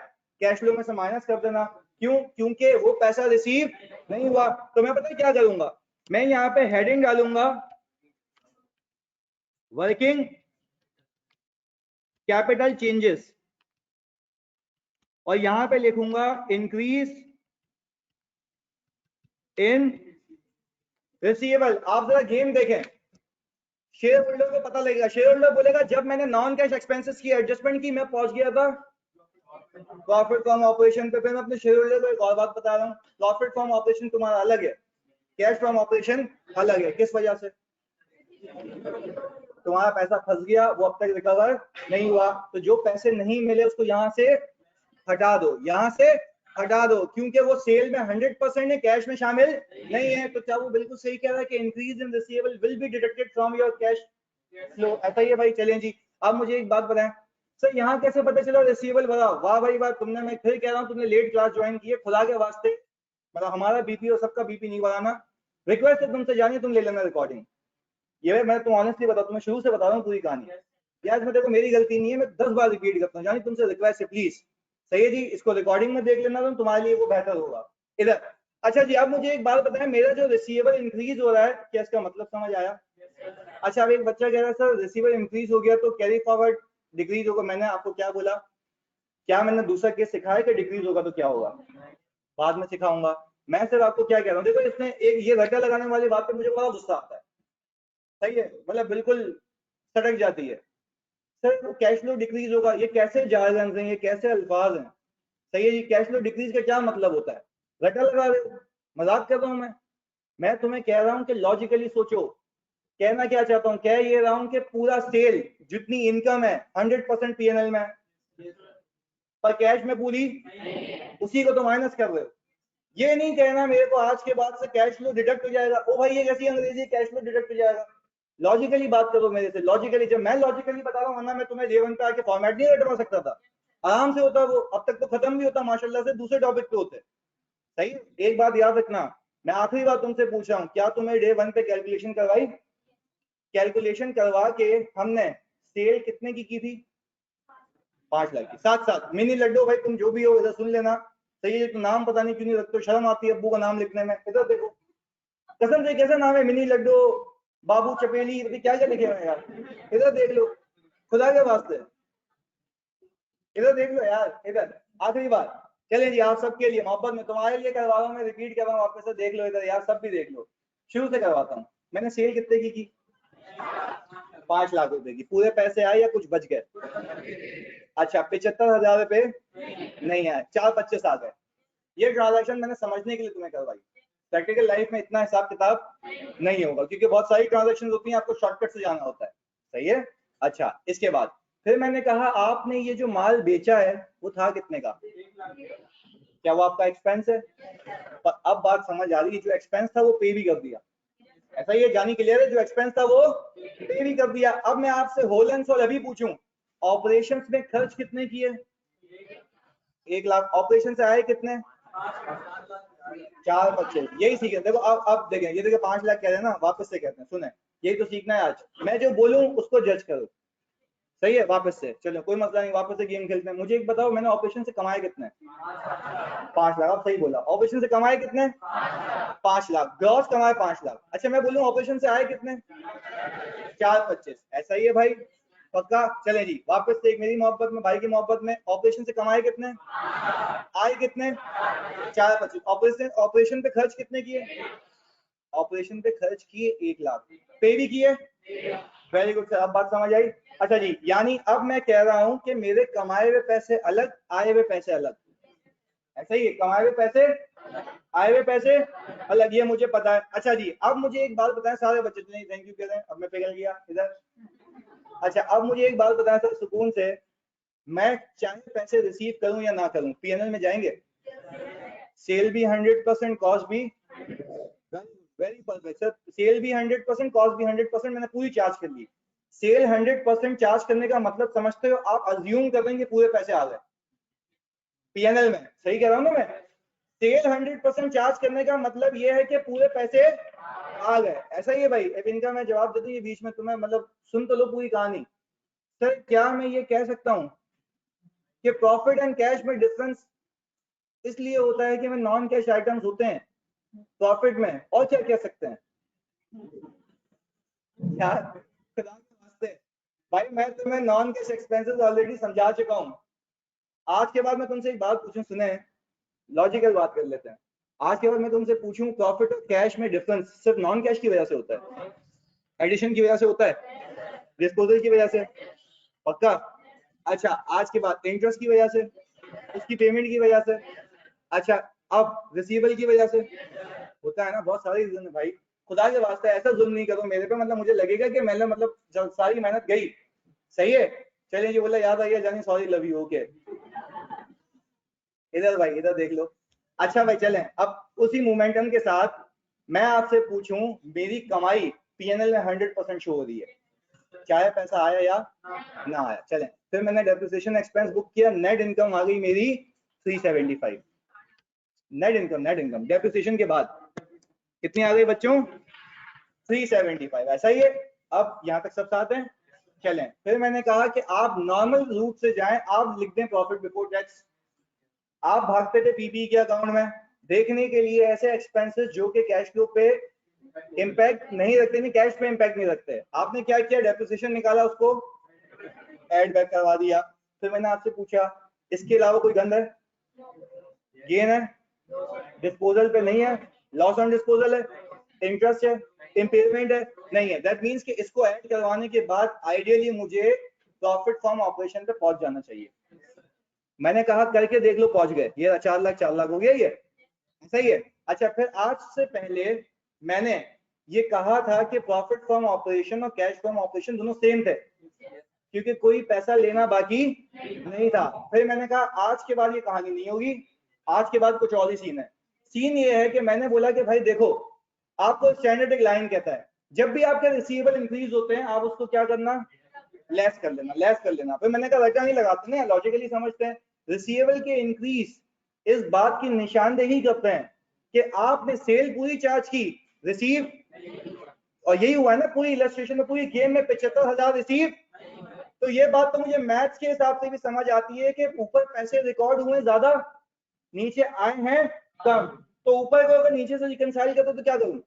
कैश फ्लो में से माइनस कर देना। क्यों? क्योंकि वो पैसा रिसीव नहीं हुआ। तो मैं पता है क्या करूंगा? मैं यहाँ पे हेडिंग डालूंगा वर्किंग कैपिटल चेंजेस, और यहां पे लिखूंगा इंक्रीज इन रिसीवेबल। आप जरा गेम देखें, शेयर होल्डर को पता लगेगा। शेयर होल्डर बोलेगा जब मैंने नॉन कैश एक्सपेंसेस की एडजस्टमेंट की मैं पहुंच गया था प्रॉफिट फ्रॉम ऑपरेशन पे। फिर मैं अपने शेयर होल्डर को एक और बात बता रहा हूँ, प्रॉफिट फ्रॉम ऑपरेशन तुम्हारा अलग है, कैश फ्रॉम ऑपरेशन अलग है। किस वजह से? तुम्हारा पैसा फंस गया, वो अब तक रिकवर नहीं हुआ, तो जो पैसे नहीं मिले उसको यहाँ से हटा दो, यहाँ से हटा दो, क्योंकि वो सेल में 100% है, कैश में शामिल नहीं है। तो क्या वो बिल्कुल सही कह रहा है कि increase in receivable will be deducted from your cash flow? ऐसा ही है भाई। चलें जी अब मुझे एक बात बताएं सर, यहाँ कैसे पता चला रिसीवेबल भरा? वाह भाई वाह, तुमने, मैं फिर कह रहा हूँ तुमने लेट क्लास ज्वाइन की है, खुदा के वास्ते। मतलब हमारा बीपी और सबका बीपी नहीं बढ़ाना। रिक्वेस्ट है तुमसे, जानिए तुम ले लेना रिकॉर्डिंग। ये मैं तुम ऑनेस्टली बताता हूँ, मैं शुरू से बता रहा हूँ पूरी कहानी। यार इसमें देखो मेरी गलती नहीं है, मैं 10 बार रिपीट करता हूँ, यानी तुमसे रिक्वेस्ट है प्लीज, सही है जी, इसको रिकॉर्डिंग में देख लेना तो तुम्हारे लिए वो बेहतर होगा। इधर अच्छा जी, अब मुझे एक बात बताएं, मेरा जो रिसीवेबल इंक्रीज हो रहा है, क्या इसका मतलब समझ आया? अच्छा, अब एक बच्चा कह रहा है सर रिसीवेबल इंक्रीज हो गया तो कैरी फॉरवर्ड डिक्रीज होगा। मैंने आपको क्या बोला? क्या मैंने दूसरा केस सिखाया कि डिक्रीज होगा तो क्या होगा? बाद में सिखाऊंगा। मैं सिर्फ आपको क्या कह रहा हूँ, देखो इसने एक ये रटा लगाने वाली बात पे मुझे बड़ा गुस्सा आता है, सही है, मतलब बिल्कुल सटक जाती है। सर कैश फ्लो डिक्रीज होगा, ये कैसे जायज हैं, ये कैसे अल्फाज हैं? सही है जी, कैश फ्लो डिक्रीज का क्या मतलब होता है? रटा लगा रहे हो, मजाक कर रहा हूँ मैं तुम्हें कह रहा हूँ कि लॉजिकली सोचो। कहना क्या चाहता हूँ, कह ये रहा हूँ कि पूरा सेल जितनी इनकम है 100% पीएनएल में, पर कैश में पूरी उसी को तो माइनस कर रहे हो। ये नहीं कहना मेरे को आज के बाद से कैश फ्लो डिडक्ट हो जाएगा, ओ भाई ये कैसी अंग्रेजी, कैश फ्लो डिडक्ट हो जाएगा। लॉजिकली बात करो मेरे से, लॉजिकली, जब मैं लॉजिकली बता रहा हूँ, वरना मैं तुम्हें J1 पे आके फॉर्मेट नहीं रटवा सकता था, आराम से होता वो, अब तक तो खत्म भी होता माशाल्लाह से, दूसरे टॉपिक पे होते। सही है, एक बात याद रखना, मैं आखिरी बार तुमसे पूछ रहा हूँ, क्या तुम्हें Day 1 पे कैलकुलेशन करवाई? कैलकुलेशन करवा के हमने सेल कितने की थी? 5 लाख की। साथ साथ मिनी लड्डू, भाई तुम जो भी हो इधर सुन लेना, सही है, तो नाम पता नहीं क्यों नहीं रखते, शर्म आती है अब्बू का नाम लिखने में। इधर देखो, कसम से कैसा नाम है, मिनी लड्डू, बाबू चपेली, क्या क्या लिखे हुए हैं यार, इधर देख लो, खुदा के वास्ते इधर देख लो यार, इधर आखिरी बार। चले जी, आप सबके लिए मोहब्बत में तुम्हारे लिए करवा रहा हूँ, मैं रिपीट कर रहा हूँ वापस से, देख लो इधर यार, सब भी देख लो, शुरू से करवाता हूँ। मैंने सेल कितने की? 5 लाख रुपए की। पूरे पैसे आए या कुछ बच गए? अच्छा, 75,000 रुपए नहीं आए, 4-25 आ गए। ये ट्रांजैक्शन मैंने समझने के लिए तुम्हें करवाई, प्रैक्टिकल लाइफ में इतना हिसाब किताब नहीं होगा, क्योंकि बहुत सारी ट्रांजैक्शन होती हैं, आपको शॉर्टकट से जाना होता है, सही है। अच्छा, इसके बाद फिर मैंने कहा आपने ये जो माल बेचा है वो था कितने का? क्या वो आपका एक्सपेंस है? पर अब बात समझ आ रही है, जो एक्सपेंस था वो पे भी कर दिया, ऐसा ये जानी क्लियर है, जो एक्सपेंस था वो पे भी कर दिया। अब मैं आपसे होल एंड सोल अभी पूछूं, ऑपरेशंस में खर्च कितने किए? 1 लाख। ऑपरेशन से आए कितने? 4-25, यही सीखे। देखो अब देखें, ये देखो 5 लाख कह रहे हैं ना, वापस से कहते हैं, सुने, यही तो सीखना है आज। मैं जो बोलूं उसको जज करो, सही है। वापस से चलो, कोई मसला नहीं, वापस से गेम खेलते हैं। मुझे एक बताओ, मैंने ऑपरेशन से कमाए कितने? 5 लाख। आप सही बोला, ऑपरेशन से कमाए कितने? 5 लाख। ग्रॉस कमाए 5 लाख। अच्छा, मैं बोलूं ऑपरेशन से आए कितने? 4-25, ऐसा ही है भाई, पक्का। चले जी, वापस से एक मेरी मोहब्बत में, भाई की मोहब्बत में, ऑपरेशन से कमाए कितने? आए कितने? 4-25। ऑपरेशन पे खर्च कितने किए? ऑपरेशन पे खर्च किए 1 लाख, पे भी किए। वेरी गुड सर, अब बात समझ आई। अच्छा जी, यानी अब मैं कह रहा हूं कि मेरे कमाए हुए पैसे अलग, आए हुए पैसे अलग, ऐसा ही है, कमाए हुए पैसे, आए हुए पैसे अलग, ये मुझे पता है। अच्छा जी, अब मुझे एक बात बताएं, सारे बच्चे नहीं थैंक यू कह रहे हैं, अब मैं पिघल गया इधर। अच्छा, अब मुझे एक बात बताएं सर सुकून से, मैं चाहे पैसे रिसीव करूं या ना करूं, पीएनएल में जाएंगे? सेल भी 100%, कॉस्ट भी वेरी परफेक्ट सर, सेल भी 100%, कॉस्ट भी 100%, मैंने पूरी चार्ज कर ली। सेल 100% चार्ज करने का मतलब समझते हो, आप अज्यूम कर देंगे पूरे पैसे आ गए पीएनएल में, सही कह रहा हूं ना मैं? सेल 100% चार्ज करने का मतलब ये है कि पूरे पैसे आ गए, ऐसा ही है भाई। अब इनका मैं जवाब दे दूं, ये बीच में तुम्हें मतलब सुन तो लो पूरी कहानी। सर क्या मैं ये कह सकता हूं कि प्रॉफिट एंड कैश में डिफरेंस इसलिए होता है कि में नॉन कैश आइटम्स होते हैं प्रॉफिट में, और क्या कह सकते हैं यार, खुदा के वास्ते भाई, मैं तुम्हें नॉन कैश एक्सपेंसेस ऑलरेडी समझा चुका हूं। आज के बाद मैं तुमसे एक बात पूछूं, सुने, लॉजिकल बात कर लेते हैं। आज के बाद मैं तुमसे पूछूं, प्रॉफिट और कैश में डिफरेंस सिर्फ नॉन कैश की वजह से होता है? एडिशन की वजह से होता है? डिस्पोजल की वजह से? पक्का? अच्छा, आज के बाद इंटरेस्ट की वजह से, उसकी पेमेंट की वजह से, अच्छा अब रिसीवेबल की वजह से होता है ना, बहुत सारे रीजन है भाई। खुदा के वास्ते ऐसा जुल्म नहीं करो मेरे पे, मतलब मुझे लगेगा कि मैंने मतलब जब सारी मेहनत गई, सही है। चलिए जी, बोला याद आई जानी, सॉरी लव यू, ओके। इधर भाई, इधर देख लो। अच्छा भाई, चलें अब उसी मोमेंटम के साथ मैं आपसे पूछूं, मेरी कमाई पीएनएल में 100% शो हो रही है, चाहे पैसा आया या ना आया। चलें, फिर मैंने डेप्रिसिएशन एक्सपेंस बुक किया, नेट इनकम आ गई मेरी 375। नेट इनकम डेप्रिसिएशन के बाद कितनी आ गई बच्चों? 375, ऐसा ही है। अब यहाँ तक सब साथ हैं, चलें। फिर मैंने कहा कि आप नॉर्मल रूट से जाएं, आप लिख दें प्रॉफिट बिफोर टैक्स। आप भागते थे पीपी के अकाउंट में देखने के लिए ऐसे एक्सपेंसेस जो कि कैश फ्लो पे इम्पैक्ट नहीं रखते, नहीं कैश पे इम्पैक्ट नहीं रखते। आपने क्या किया, डेप्रिसिएशन निकाला, उसको ऐड बैक करवा दिया। फिर मैंने आपसे पूछा इसके अलावा कोई गंद है, गेन है, डिस्पोजल पे नहीं है, लॉस ऑन डिस्पोजल है, इंटरेस्ट है, इम्पेयरमेंट है, नहीं है। दैट मींस कि इसको ऐड करवाने के बाद आइडियली मुझे प्रॉफिट फ्रॉम ऑपरेशन पे पहुंच जाना चाहिए। मैंने कहा करके देख लो, पहुंच गए, ये 4 लाख 4 लाख हो गया, ये सही है। अच्छा, फिर आज से पहले मैंने ये कहा था कि प्रॉफिट फ्रॉम ऑपरेशन और कैश फ्रॉम ऑपरेशन दोनों सेम थे, क्योंकि कोई पैसा लेना बाकी नहीं था। फिर मैंने कहा आज के बाद ये कहानी नहीं होगी, आज के बाद कुछ और ही सीन है। सीन ये है कि मैंने बोला कि भाई देखो, आपको स्टैंडर्ड एक लाइन कहता है, जब भी आपके रिसीवेबल इंक्रीज होते हैं आप उसको क्या करना, लेस कर लेना, लेस कर लेना। फिर मैंने कहा रटा नहीं लगाते ना, लॉजिकली समझते हैं। रिसीवेबल के इंक्रीज इस बात की निशानदेही करते हैं कि आपने सेल पूरी चार्ज की, रिसीव, और यही हुआ है ना पूरी इलस्ट्रेशन में, पूरी गेम में 75,000 रिसीव। तो ये बात तो मुझे मैथ्स के हिसाब से भी समझ आती है कि ऊपर पैसे रिकॉर्ड हुए ज्यादा, नीचे आए हैं कम, तो ऊपर को अगर नीचे से रिकंसाइल करते तो क्या करूं।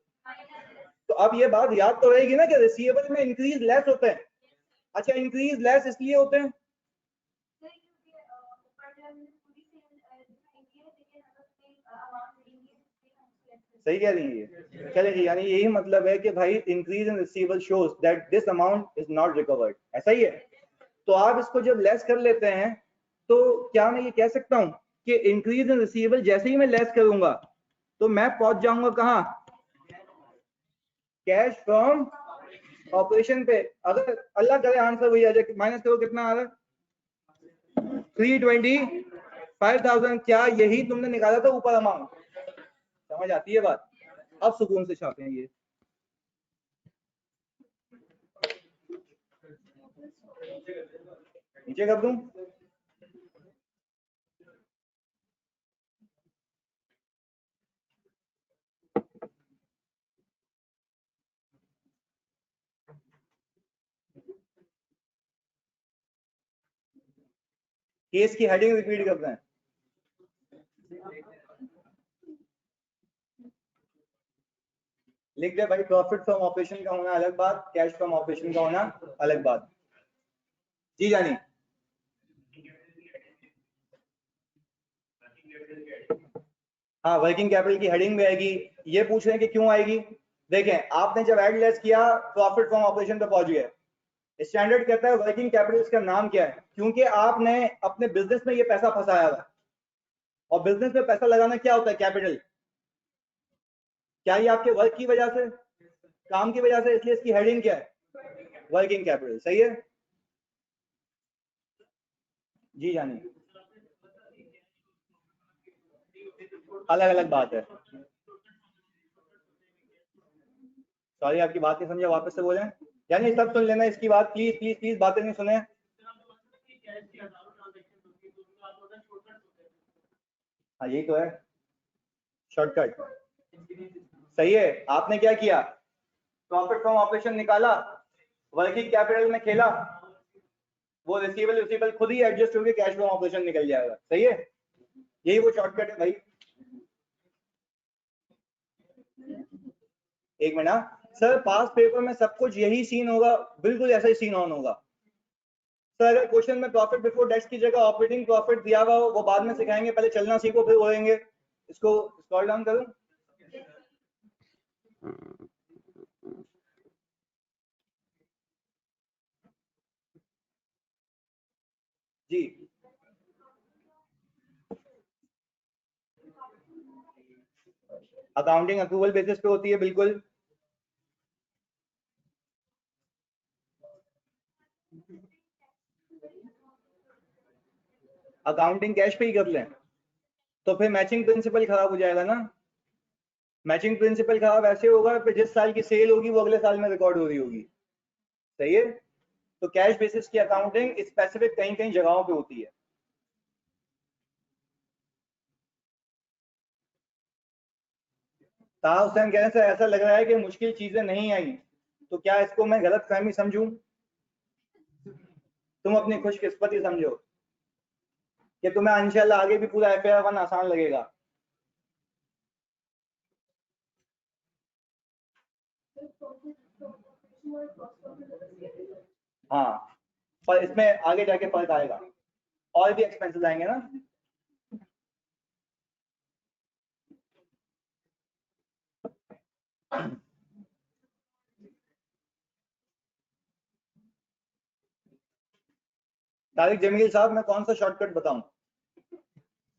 तो अब ये बात याद तो रहेगी ना कि रिसीवेबल में इंक्रीज लेस होते हैं। अच्छा, इंक्रीज लेस इसलिए होते हैं, सही कह रही है, चलेगी, यानी यही मतलब है कि भाई increase in receivable shows that this amount is not recovered, ऐसा ही है। तो आप इसको जब लेस कर लेते हैं तो क्या मैं ये कह सकता हूं कि इंक्रीज इन रिसीवेबल जैसे ही मैं लेस करूंगा तो मैं पहुंच जाऊंगा कहां, कैश फ्रॉम ऑपरेशन पे। अगर अल्लाह करे आंसर वही आ जाए, माइनस करो कितना आ रहा है, 325,000। क्या यही तुमने निकाला था ऊपर अमाउंट, समझ आती है बात। अब सुकून से छापे हैं ये, नीचे कर दूं, केस की हेडिंग रिपीट करते हैं। लिख दे भाई, प्रॉफिट फ्रॉम ऑपरेशन का होना अलग बात, कैश फ्रॉम ऑपरेशन का होना अलग बात। जी जानी, हाँ, वर्किंग कैपिटल की हेडिंग में आएगी। ये पूछ रहे हैं कि क्यों आएगी। देखें, आपने जब एड लेस किया प्रॉफिट फ्रॉम ऑपरेशन पे पहुंच गए, स्टैंडर्ड कहता है वर्किंग कैपिटल इसका नाम क्या है, क्योंकि आपने अपने बिजनेस में ये पैसा फंसाया हुआ है, और बिजनेस में पैसा लगाना क्या होता है, कैपिटल। क्या ये आपके वर्क की वजह से, काम की वजह से, इसलिए इसकी हेडिंग क्या है, वर्किंग कैपिटल, सही है। जी जानी, अलग अलग बात है। सॉरी आपकी बात नहीं समझा, वापस से बोलें। यानी सब सुन लेना इसकी बात, प्लीज प्लीज प्लीज, बातें नहीं सुने। हाँ यही तो है शॉर्टकट, सही है। आपने क्या किया, प्रॉफिट फ्रॉम ऑपरेशन निकाला, वर्किंग कैपिटल में खेला, वो रिसीवेबल रिसीवेबल खुद ही एडजस्ट होकर कैश फ्रॉम ऑपरेशन निकल जाएगा, सही है। यही वो शॉर्टकट है भाई। एक मिनट सर, पास पेपर में सब कुछ यही सीन होगा, बिल्कुल ऐसा ही सीन ऑन होगा सर। अगर क्वेश्चन में प्रॉफिट बिफोर टैक्स की जगह ऑपरेटिंग प्रॉफिट दिया हुआ हो, वो बाद में सिखाएंगे, पहले चलना सीखो फिर बोलेंगे। इसको स्क्रॉल डाउन करूं, जी अकाउंटिंग अप्रूवल बेसिस पे होती है, बिल्कुल। अकाउंटिंग कैश पे ही कर लें तो फिर मैचिंग प्रिंसिपल खराब हो जाएगा ना। मैचिंग प्रिंसिपल खराब ऐसे होगा फिर जिस साल की सेल होगी वो अगले साल में रिकॉर्ड हो रही होगी, सही है। तो कैश बेसिस की अकाउंटिंग स्पेसिफिक कहीं कहीं जगहों पे होती है। ताहा हुसैन कहने से ऐसा लग रहा है कि मुश्किल चीजें नहीं आई, तो क्या इसको मैं गलत फहमी समझूं? तुम अपनी खुशकिस्मती समझो कि तुम्हें इंशाल्लाह आगे भी पूरा FAR 1 आसान लगेगा। हाँ, पर इसमें आगे जाके फर्क आएगा, और भी एक्सपेंसेस आएंगे ना। तारिक जमील साहब, मैं कौन सा शॉर्टकट बताऊं?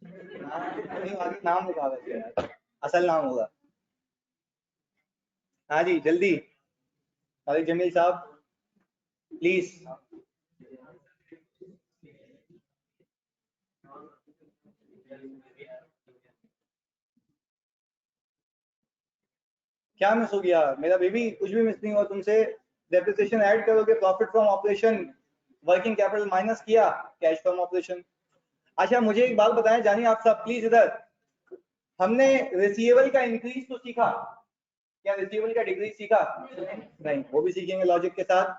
नहीं, आगे नाम लिखा हुआ है, असल नाम होगा। हाँ जी, जल्दी तारिक जमील साहब प्लीज। क्या मिस हो गया मेरा बेबी? कुछ भी मिस नहीं हुआ तुमसे। डेप्रिसिएशन ऐड करोगे, profit from operation, working capital minus किया, कैश फ्रॉम ऑपरेशन। अच्छा, मुझे एक बात बताएं जानी आप सब प्लीज इधर। हमने रिसीवेबल का इंक्रीज तो सीखा, क्या रिसीवेबल का डिक्रीज सीखा? नहीं, वो भी सीखेंगे लॉजिक के साथ।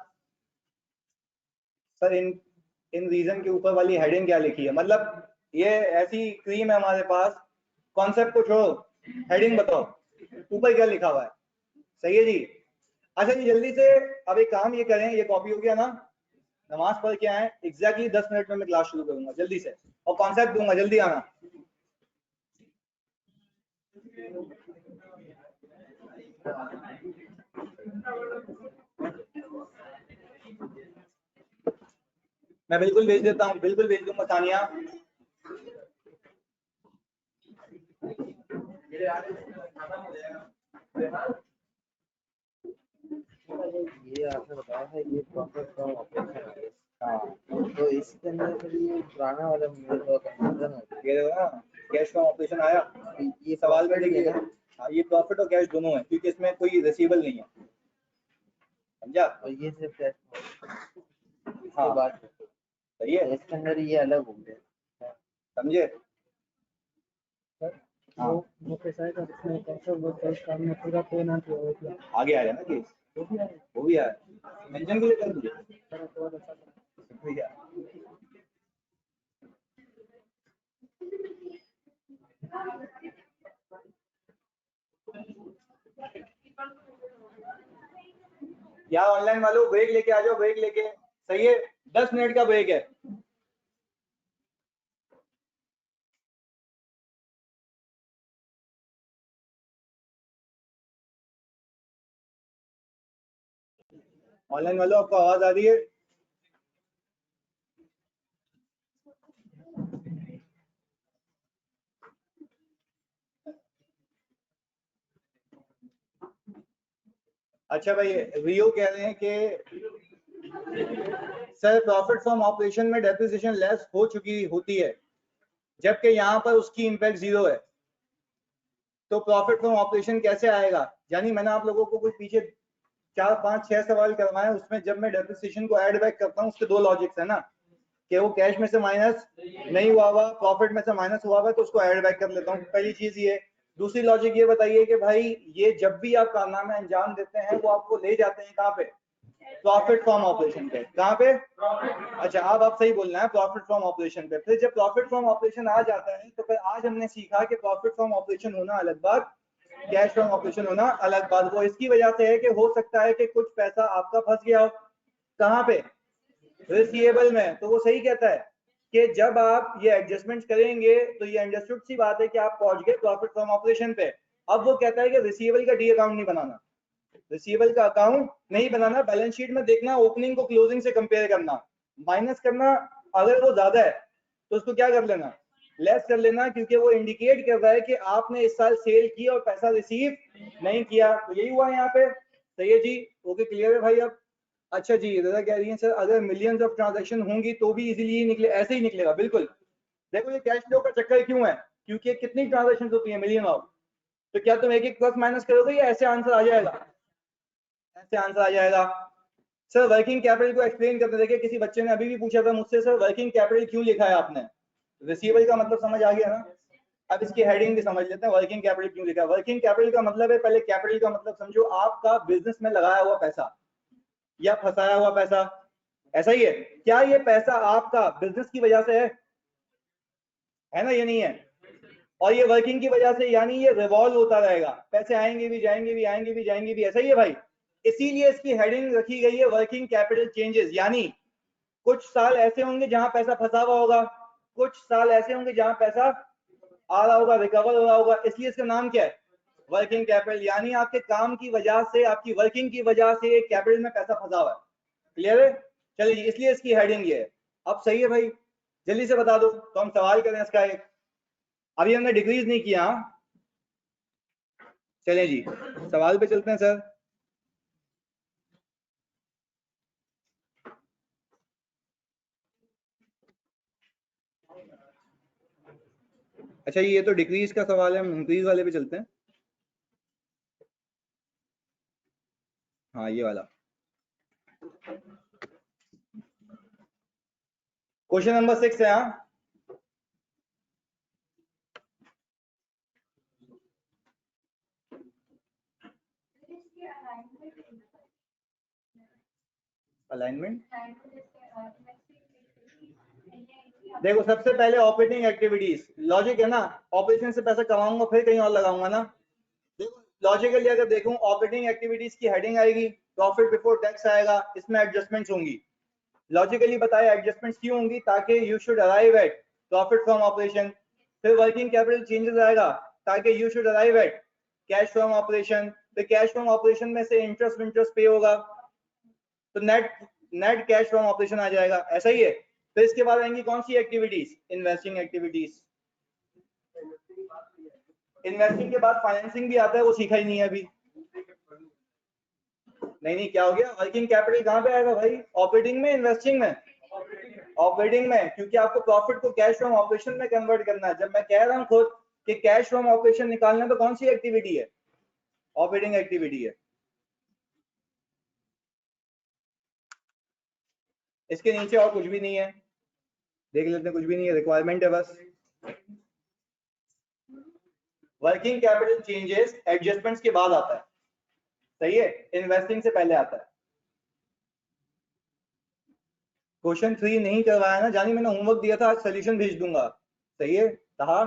सर इन रीजन के ऊपर वाली हेडिंग क्या लिखी है? मतलब ये ऐसी क्रीम है हमारे पास, कॉन्सेप्ट को छोड़ो, हेडिंग बताओ ऊपर क्या लिखा हुआ है। सही है जी। अच्छा जी, जल्दी से अब एक काम ये करें, ये कॉपी हो गया ना, नमाज पढ़ के आए, एग्जैक्टली 10 मिनट में मैं क्लास शुरू करूंगा, जल्दी से, और कॉन्सेप्ट दूंगा, जल्दी आना। मैं बिल्कुल भेज देता हूँ, बिल्कुल भेज दूंगा सानिया। ये आपने बताया था ये प्रॉफिट फ्रॉम ऑपरेशन है। हाँ, तो इसके अंदर फिर ये पुराना वाला कंफ्यूजन हो गया। ये देखो ना, कैश फ्रॉम ऑपरेशन आया, ये सवाल में प्रॉफिट देखिए। हाँ, ये प्रॉफिट और कैश दोनों है, क्योंकि इसमें कोई रिसीवेबल नहीं है, समझा? और ये सिर्फ कैश हाँ, बात सही है, इसके अंदर ये अलग हो गया, समझे? हाँ, वो कैसा है इसमें कैसे वो कैश काम में पूरा पे ना किया हो गया, आगे आया ना केस, वो भी आया, मेंशन के लिए कर दूँ भैया। या ऑनलाइन वालों ब्रेक लेके आ जाओ, ब्रेक लेके, सही है, 10 मिनट का ब्रेक है। ऑनलाइन वालों आपको आवाज आ रही है? अच्छा भाई, रियो कह रहे हैं कि सर प्रॉफिट फ्रॉम ऑपरेशन में डेप्रिसिएशन लेस हो चुकी होती है, जबकि यहाँ पर उसकी इम्पैक्ट 0 है, तो प्रॉफिट फ्रॉम ऑपरेशन कैसे आएगा? यानी मैंने आप लोगों को कुछ पीछे 4, 5, 6 सवाल करवाए, उसमें जब मैं डेप्रिसिएशन को ऐड बैक करता हूँ, उसके दो लॉजिक्स है ना, कि वो कैश में से माइनस नहीं हुआ हुआ, प्रॉफिट में से माइनस हुआ हुआ, तो उसको ऐड बैक कर लेता हूँ, पहली चीज ये। दूसरी लॉजिक ये बताइए कि भाई ये जब भी आप कारनामे अंजाम देते हैं, वो आपको ले जाते हैं कहाँ पे? प्रॉफिट फ्रॉम ऑपरेशन पे। कहाँ पे? अच्छा, अब आप सही बोलना है, प्रॉफिट फ्रॉम ऑपरेशन पे। फिर जब प्रॉफिट फ्रॉम ऑपरेशन आ जाता है, तो फिर आज हमने सीखा कि प्रॉफिट फ्रॉम ऑपरेशन होना अलग बात, कैश फ्रॉम ऑपरेशन होना अलग बात। वो इसकी वजह से है कि हो सकता है कि कुछ पैसा आपका फंस गया हो, कहाँ पे? रिसीवेबल में। तो वो सही कहता है कि जब आप ये एडजस्टमेंट करेंगे, तो ये अंडरस्टूड सी बात है कि आप पहुंच गए प्रॉफिट फ्रॉम ऑपरेशन पे। अब वो कहता है कि रिसीवेबल का डी अकाउंट नहीं बनाना, रिसीवेबल का अकाउंट नहीं बनाना, बैलेंस शीट में देखना, ओपनिंग को क्लोजिंग से कंपेयर करना, माइनस करना, अगर वो ज्यादा है तो उसको क्या कर लेना? लेस कर लेना, क्योंकि वो इंडिकेट कर रहा है कि आपने इस साल सेल की और पैसा रिसीव नहीं किया। तो यही हुआ यहाँ पे, सही है जी, ओके, क्लियर है भाई अब? अच्छा जी, दादा कह रही हैं सर अगर मिलियंस ऑफ ट्रांजैक्शन होंगी तो भी इजीली निकले, ऐसे ही निकलेगा, बिल्कुल। देखो ये कैश फ्लो का चक्कर क्यों है? क्योंकि कितनी ट्रांजैक्शन होती है? Million of. तो क्या तुम एक एक प्लस माइनस करोगे या ऐसे आंसर आ जाएगा? ऐसे आंसर आ जाएगा। सर वर्किंग कैपिटल को एक्सप्लेन करते, देखिए किसी बच्चे ने अभी भी पूछा था मुझसे, सर वर्किंग कैपिटल क्यों लिखा है आपने? रिसीवेबल का मतलब समझ आ गया ना? अब इसकी हेडिंग भी समझ लेते हैं, वर्किंग कैपिटल क्यों लिखा है। वर्किंग कैपिटल का मतलब है, पहले कैपिटल का मतलब समझो, आपका बिजनेस में लगाया हुआ पैसा, या फंसाया हुआ पैसा, ऐसा ही है। क्या ये पैसा आपका बिजनेस की वजह से है ना? ये नहीं है। और ये वर्किंग की वजह से, यानी ये रिवॉल्व होता रहेगा, पैसे आएंगे भी जाएंगे भी, आएंगे भी जाएंगे भी, ऐसा ही है भाई। इसीलिए इसकी हेडिंग रखी गई है वर्किंग कैपिटल चेंजेस। यानी कुछ साल ऐसे होंगे जहां पैसा फंसा हुआ होगा, कुछ साल ऐसे होंगे जहां पैसा आ रहा होगा, रिकवर हो रहा होगा, इसलिए इसका नाम क्या है? Working capital. यानी आपके काम की वजह से, आपकी वर्किंग की वजह से कैपिटल में पैसा फंसा हुआ है। क्लियर है? चलिए जी, इसलिए इसकी हेडिंग ये है। अब सही है भाई, जल्दी से बता दो तो हम सवाल करें इसका एक। अभी हमने डिक्रीज नहीं किया। चलें जी, सवाल पे चलते हैं सर। अच्छा, ये तो डिक्रीज का सवाल है, हम इंक्रीज वाले पे चलते हैं। हाँ, ये वाला क्वेश्चन नंबर 6 है। हाँ, अलाइनमेंट देखो, सबसे पहले ऑपरेटिंग एक्टिविटीज, लॉजिक है ना, ऑपरेशन से पैसा कमाऊंगा फिर कहीं और लगाऊंगा ना। देखो लॉजिकली अगर देखूं, ऑपरेटिंग एक्टिविटीज की हेडिंग आएगी, प्रॉफिट बिफोर टैक्स आएगा, इसमें एडजस्टमेंट्स होंगी। लॉजिकली बताया एडजस्टमेंट्स क्यों होंगी, ताकि you should arrive at profit from operation. फिर वर्किंग कैपिटल चेंजेस आएगा, ताकि you should arrive at cash from operation. फिर कैश फ्रॉम ऑपरेशन में से इंटरेस्ट पे होगा, तो net net cash from operation आ जाएगा, ऐसा ही है। फिर इसके बाद आएंगी कौन सी एक्टिविटीज? Investing activities. इन्वेस्टिंग के बाद फाइनेंसिंग भी आता है, वो सीखा ही नहीं है अभी। नहीं नहीं, क्या हो गया? वर्किंग कैपिटल कहाँ पे आएगा भाई? ऑपरेटिंग में, इन्वेस्टिंग में? ऑपरेटिंग में, क्योंकि आपको प्रॉफिट को कैश फ्रॉम ऑपरेशन में कन्वर्ट करना है। जब मैं कह रहा हूँ खुद कि कैश फ्रॉम ऑपरेशन निकालना, तो कौन सी एक्टिविटी है? ऑपरेटिंग एक्टिविटी है। इसके नीचे और कुछ भी नहीं है, देख लेते हैं, कुछ भी नहीं है, रिक्वायरमेंट है बस। वर्किंग कैपिटल चेंजेस एडजस्टमेंट्स के बाद आता है, सही है, इन्वेस्टिंग से पहले आता है। क्वेश्चन 3 नहीं करवाया ना जानी, मैंने होमवर्क दिया था, आज सोल्यूशन भेज दूंगा। सही है, कहा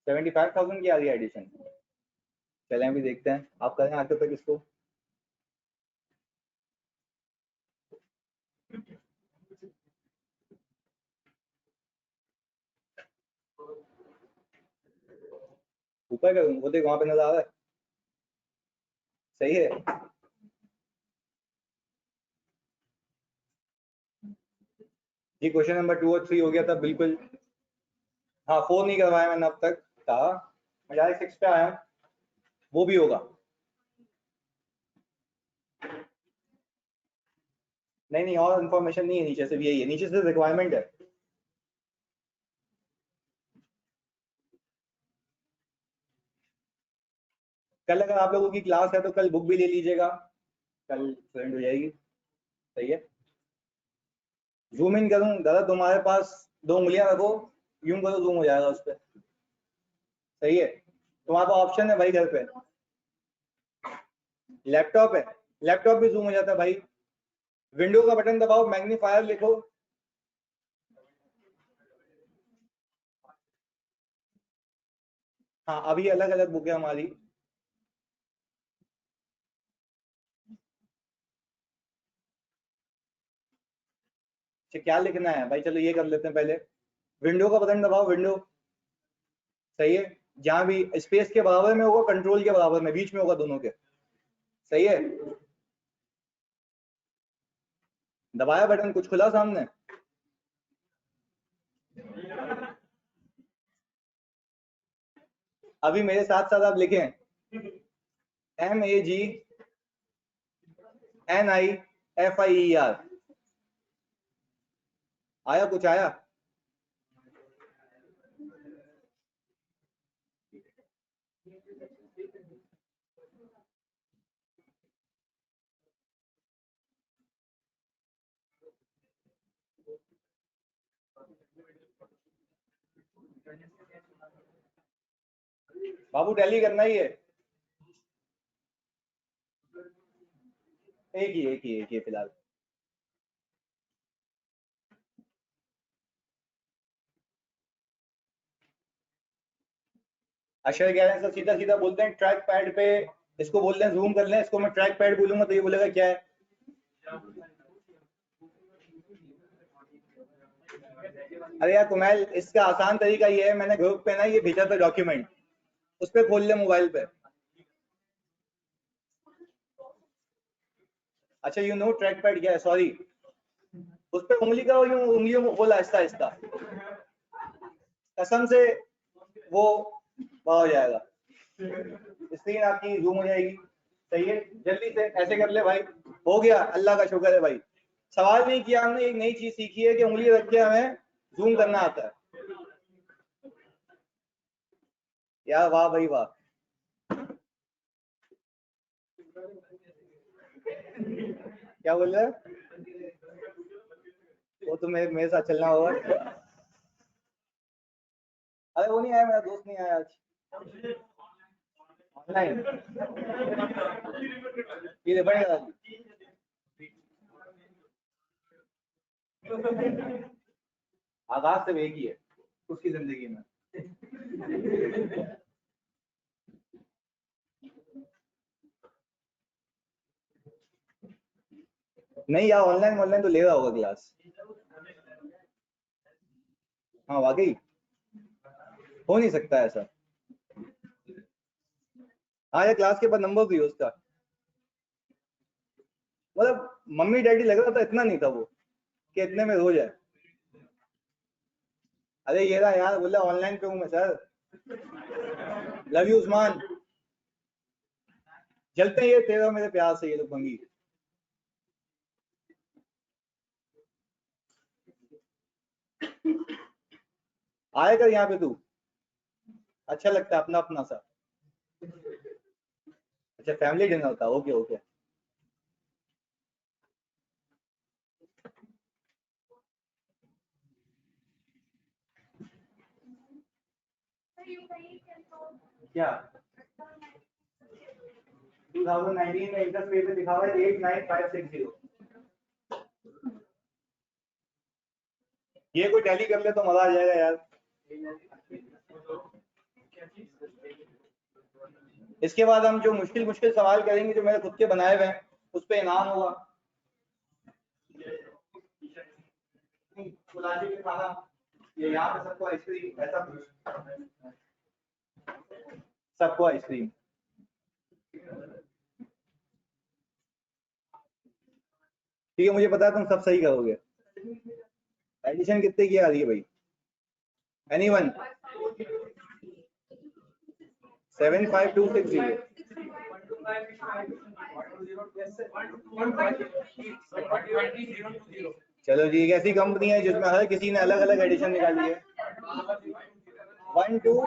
75,000 की आ रही है एडिशन। चलें अभी देखते हैं, आप करें आगे तक इसको। ऊपर करूँ, वो देख वहां पे नजर आ रहा है, सही है। जी क्वेश्चन नंबर 2 और 3 हो गया था बिल्कुल। हाँ, 4 नहीं करवाया मैंने अब तक, कहा मैं डायरेक्ट 6 पे आया हूँ, वो भी होगा। नहीं नहीं, और इन्फॉर्मेशन नहीं है नीचे से भी, यही है, नीचे से रिक्वायरमेंट है। कल अगर आप लोगों की क्लास है तो कल बुक भी ले लीजिएगा, कल फ्रेंड हो जाएगी। सही है, जूम इन करूं दादा, तुम्हारे पास 2 उंगलियां रखो, यूं करो, जूम हो जाएगा उस पर। सही है, तुम्हारे पास ऑप्शन है भाई घर पे, लैपटॉप है, लैपटॉप भी जूम हो जाता है भाई। विंडो का बटन दबाओ, मैग्नीफायर लिखो। हाँ, अभी अलग अलग बुक है हमारी। अच्छा, क्या लिखना है भाई? चलो ये कर लेते हैं पहले, विंडो का बटन दबाओ, विंडो। सही है, जहां भी स्पेस के बराबर में होगा, कंट्रोल के बराबर में, बीच में होगा दोनों के। सही है, दबाया बटन, कुछ खुला सामने? अभी मेरे साथ साथ आप लिखें, MAGNIFIER। आया? कुछ आया? बाबू टैली करना ही है, एक ही फिलहाल। अक्षर कह रहे हैं सर सीधा सीधा बोलते हैं ट्रैक पैड पे, इसको बोलते हैं जूम कर लें, इसको मैं ट्रैक पैड बोलूंगा तो ये बोलेगा क्या है। अरे यार कुमैल, इसका आसान तरीका ये है, मैंने ग्रुप पे ना ये भेजा था डॉक्यूमेंट, उस पर खोल ले मोबाइल पे। अच्छा यू नो ट्रैक पैड क्या है, सॉरी, उस पर उंगली करो, यूं उंगलियों को बोला आहिस्ता आहिस्ता, कसम से वो हो जाएगा, स्क्रीन आपकी जूम हो जाएगी। सही है, जल्दी से ऐसे कर ले भाई, हो गया, अल्लाह का शुक्र है भाई। सवाल नहीं किया हमने, एक नई चीज सीखी है कि उंगली रख के हमें जूम करना आता है। यार वाह भाई वाह, क्या बोल रहे हैं? वो तो मेरे साथ चलना होगा। अरे वो नहीं आया, मेरा दोस्त नहीं आया आज ऑनलाइन, ये पड़ेगा। आगाज से एक ही है उसकी जिंदगी में। नहीं यार, ऑनलाइन तो ले रहा होगा क्लास। हाँ वाकई हो नहीं सकता ऐसा। हाँ यार, क्लास के बाद नंबर भी उसका, मतलब मम्मी डैडी लग रहा था, इतना नहीं था वो कि इतने में हो जाए। अरे ये रहा यार, बोला ऑनलाइन पे हूँ मैं सर, लव यू उस्मान। जलते हैं ये तेरे और मेरे प्यार से ये लोग भंगी। आया कर यहाँ पे तू, अच्छा लगता है अपना अपना सा। अच्छा फैमिली डिनर होता है, ओके ओके। क्या 2019 में इंटरेस्ट रेट पे दिखा हुआ है 89560। ये कोई टैली कर ले तो मजा आ जाएगा यार। इसके बाद हम जो मुश्किल मुश्किल सवाल करेंगे, जो मेरे खुद के बनाए हुए हैं, उस पे इनाम होगा। खाना ये यहाँ पे सबको आइसक्रीम, ऐसा सबको आइसक्रीम। ठीक है, मुझे पता है तुम सब सही करोगे। एडिशन कितने की आ रही है भाई? एनीवन? 75260। चलो जी, एक ऐसी कंपनी है जिसमें हर किसी ने अलग अलग एडिशन निकाली है। 12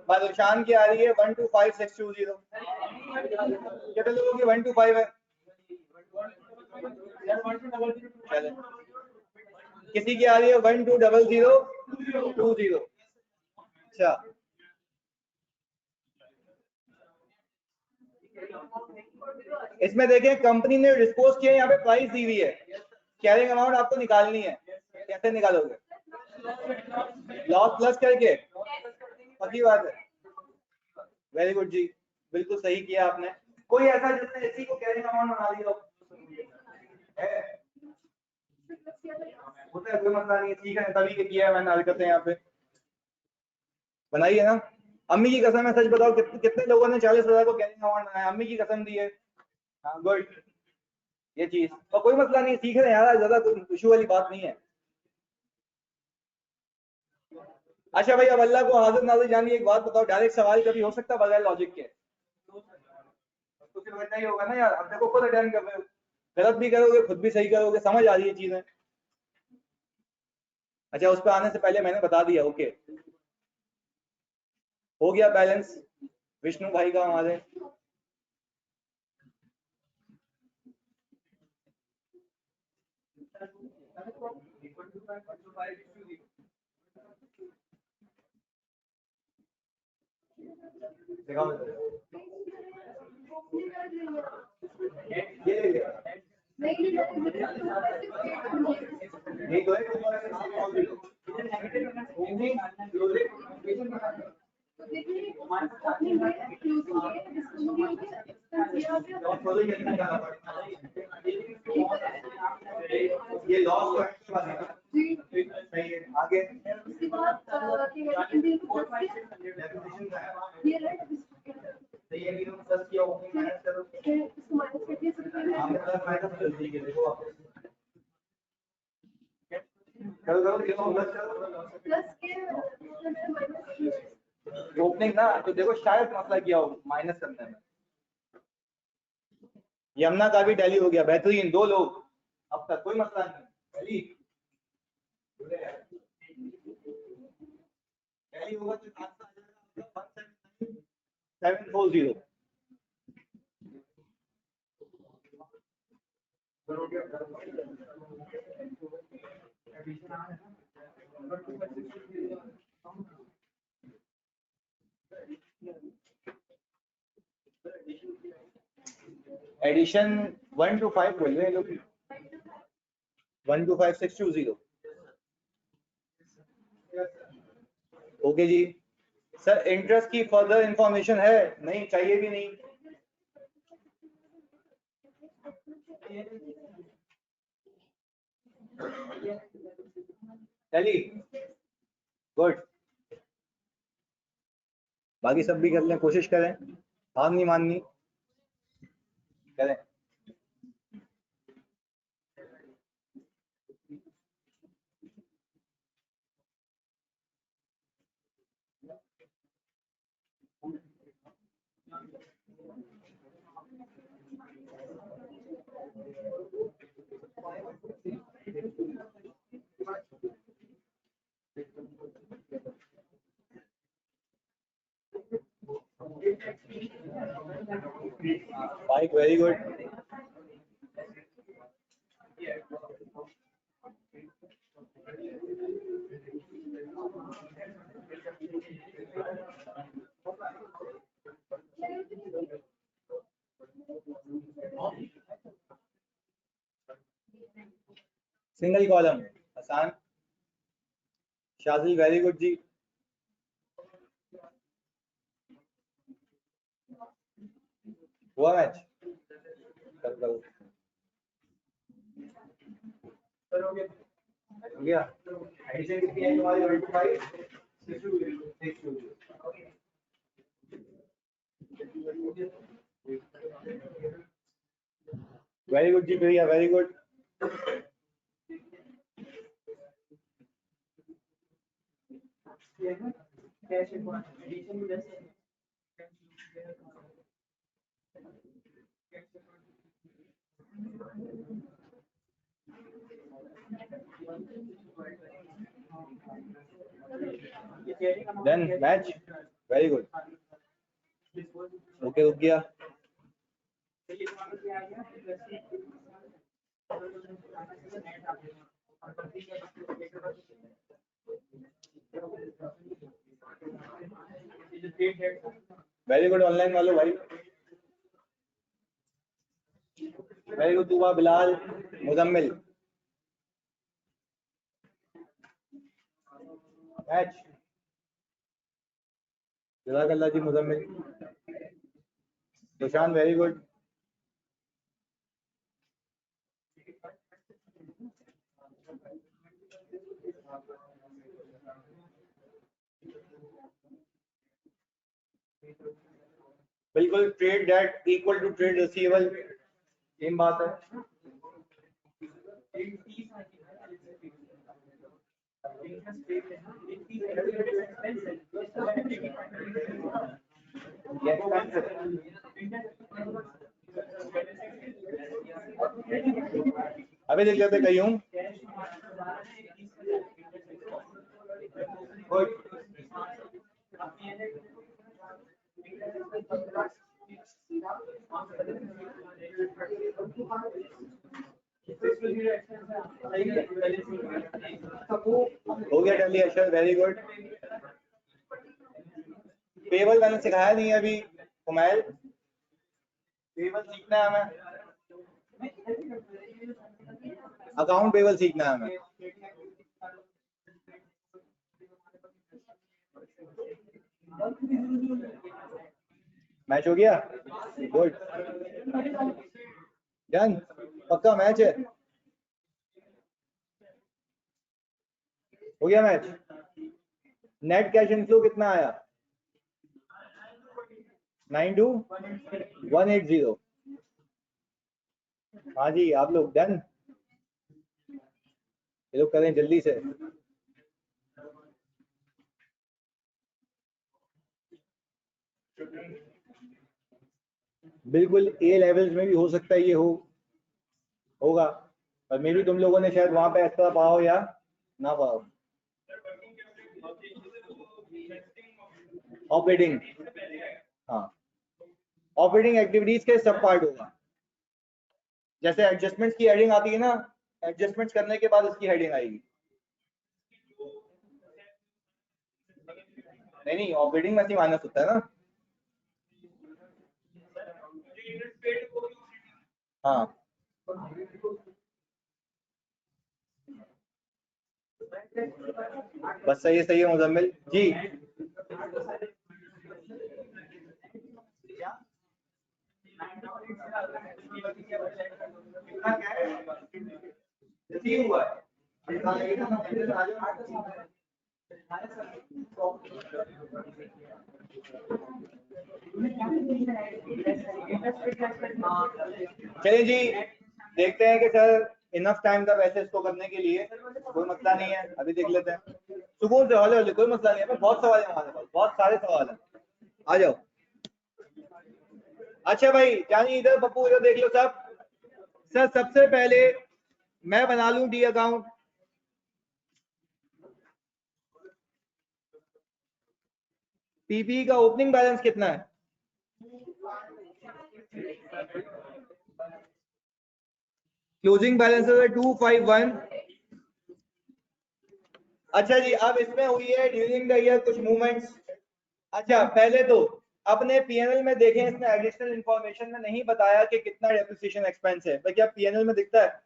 बादशान की आ रही है 125620। कितने लोगों की 125 है? चले, किसी की आ रही है 120020। अच्छा, इसमें देखें कंपनी ने डिस्पोज किया, यहाँ पे प्राइस दी हुई है, कैरिंग अमाउंट आपको निकालनी है। कैसे निकालोगे? लॉस प्लस करके, पक्की बात है। वेरी गुड जी, बिल्कुल सही किया आपने। कोई ऐसा जिसने इसी को कैरिंग अमाउंट बना दिया हो? होता है, कोई मसला नहीं है, ठीक है, तभी के किया है मैंने हरकतें यहाँ पे बनाई है ना। अम्मी की कसम है, सच बताओ कितने लोगों ने 40,000 को कैरिंग अमाउंट बनाया? अम्मी की कसम दी है। हाँ गुड, ये चीज तो कोई मसला नहीं, सीख रहे हैं यार, ज्यादा कोई इशू वाली बात नहीं है। अच्छा भाई, अब अल्लाह को हाजिर नाजिर जानी, एक बात बताओ, डायरेक्ट सवाल कभी हो सकता बगैर लॉजिक के? तो फिर वैसा ही होगा ना यार। अब देखो खुद अटेम्प्ट कर रहे हो, गलत भी करोगे खुद भी सही करोगे, समझ आ रही है चीजें। अच्छा, उस पर आने से पहले मैंने बता दिया, ओके हो गया बैलेंस विष्णु भाई का हमारे। दिखाओ ये तो है ये लॉस सही है आगे सही है कि तुम प्लस किया ओपनिंग माइनस करो हम प्लस माइनस कर देंगे देखो आप करो देखो प्लस ओपनिंग ना तो देखो शायद मसला किया हो माइनस करने में। यमुना का भी टैली हो गया बेहतरीन 2 लोग अब तक कोई मसला नहीं टैली होगा तो आंसर आ जाएगा 1740 एडिशन 1 to 5 बोल रहे हैं लोग 1 to 5 620 ओके जी सर इंटरेस्ट की फर्दर इंफॉर्मेशन है नहीं चाहिए भी नहीं चलिए गुड बाकी सब भी कर लें कोशिश करें हार नहीं माननी करें Mike, very good. Single column, आसान शाजिल वेरी गुड जी हुआ मैच करो हो गया एडिशन कितनी है तुम्हारी 1 to 5 वेरी गुड जी भैया very good Then match very good okay रुक गया वेरी गुड ऑनलाइन वालों भाई वेरी गुड दुआ बिलाल मुजम्मिल मैच जज़ाकल्लाह जी मुजम्मिल सुशांत वेरी गुड बिल्कुल trade debt equal to trade receivable same बात है अभी देख लेते कहीं हूँ हो गया tally Ashar very good payable मैंने सिखाया नहीं है अभी कुमैल, पेबल सीखना है हमें, अकाउंट पेबल सीखना है हमें। मैच हो गया, गुड डन, पक्का मैच है, हो गया मैच। नेट कैश इनफ्लो कितना आया? 92180। हाँ जी आप लोग डन, ये लोग करें जल्दी से। बिल्कुल ए लेवल्स में भी हो सकता है ये होगा, और मे भी तुम लोगों ने शायद वहां पे एक्स्ट्रा पाओ या ना पाओ। ऑपरेटिंग, हाँ ऑपरेटिंग एक्टिविटीज के सब पार्ट होगा। जैसे एडजस्टमेंट्स की हेडिंग आती है ना, एडजस्टमेंट्स करने के बाद उसकी हेडिंग आएगी। नहीं ऑपरेटिंग में माइनस होता है ना। हाँ बस सही है मुजम्मिल जी। चलिए जी देखते हैं कि सर इनफ टाइम था वैसे इसको करने के लिए, कोई मसला नहीं है, अभी देख लेते हैं सुकून से, हौले कोई मसला नहीं है, बहुत सवाल है हमारे पास, बहुत सारे सवाल हैं, आ जाओ। अच्छा भाई जानी इधर, पप्पू इधर देख लो सब। सर सबसे पहले मैं बना लूं डी अकाउंट, पीपी का ओपनिंग बैलेंस कितना है? क्लोजिंग बैलेंस है 251। अच्छा जी अब इसमें हुई है ड्यूरिंग द ईयर कुछ मूवमेंट्स। अच्छा पहले तो अपने पीएनएल में देखें, इसमें एडिशनल इंफॉर्मेशन में नहीं बताया कि कितना डेप्रिसिएशन एक्सपेंस है, क्या पीएनएल में दिखता है?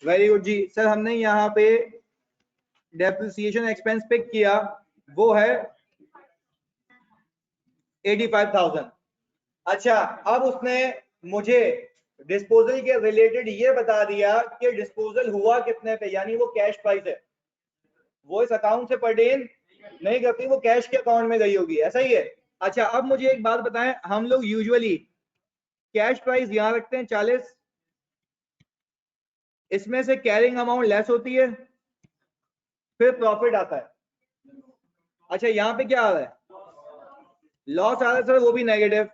वेरी गुड जी सर, हमने यहाँ पे डेप्रिसिएशन एक्सपेंस पिक किया, वो है 85,000। अच्छा अब उसने मुझे डिस्पोजल के रिलेटेड ये बता दिया कि डिस्पोजल हुआ कितने पे, यानी वो कैश प्राइस है, वो इस अकाउंट से परटेन नहीं करती, वो कैश के अकाउंट में गई होगी, ऐसा ही है। अच्छा अब मुझे एक बात बताएं, हम लोग यूजुअली कैश प्राइस यहां रखते हैं 40, इसमें से कैरिंग अमाउंट लेस होती है, फिर प्रॉफिट आता है। अच्छा यहाँ पे क्या आ रहा है? लॉस आ रहा है सर, वो भी नेगेटिव,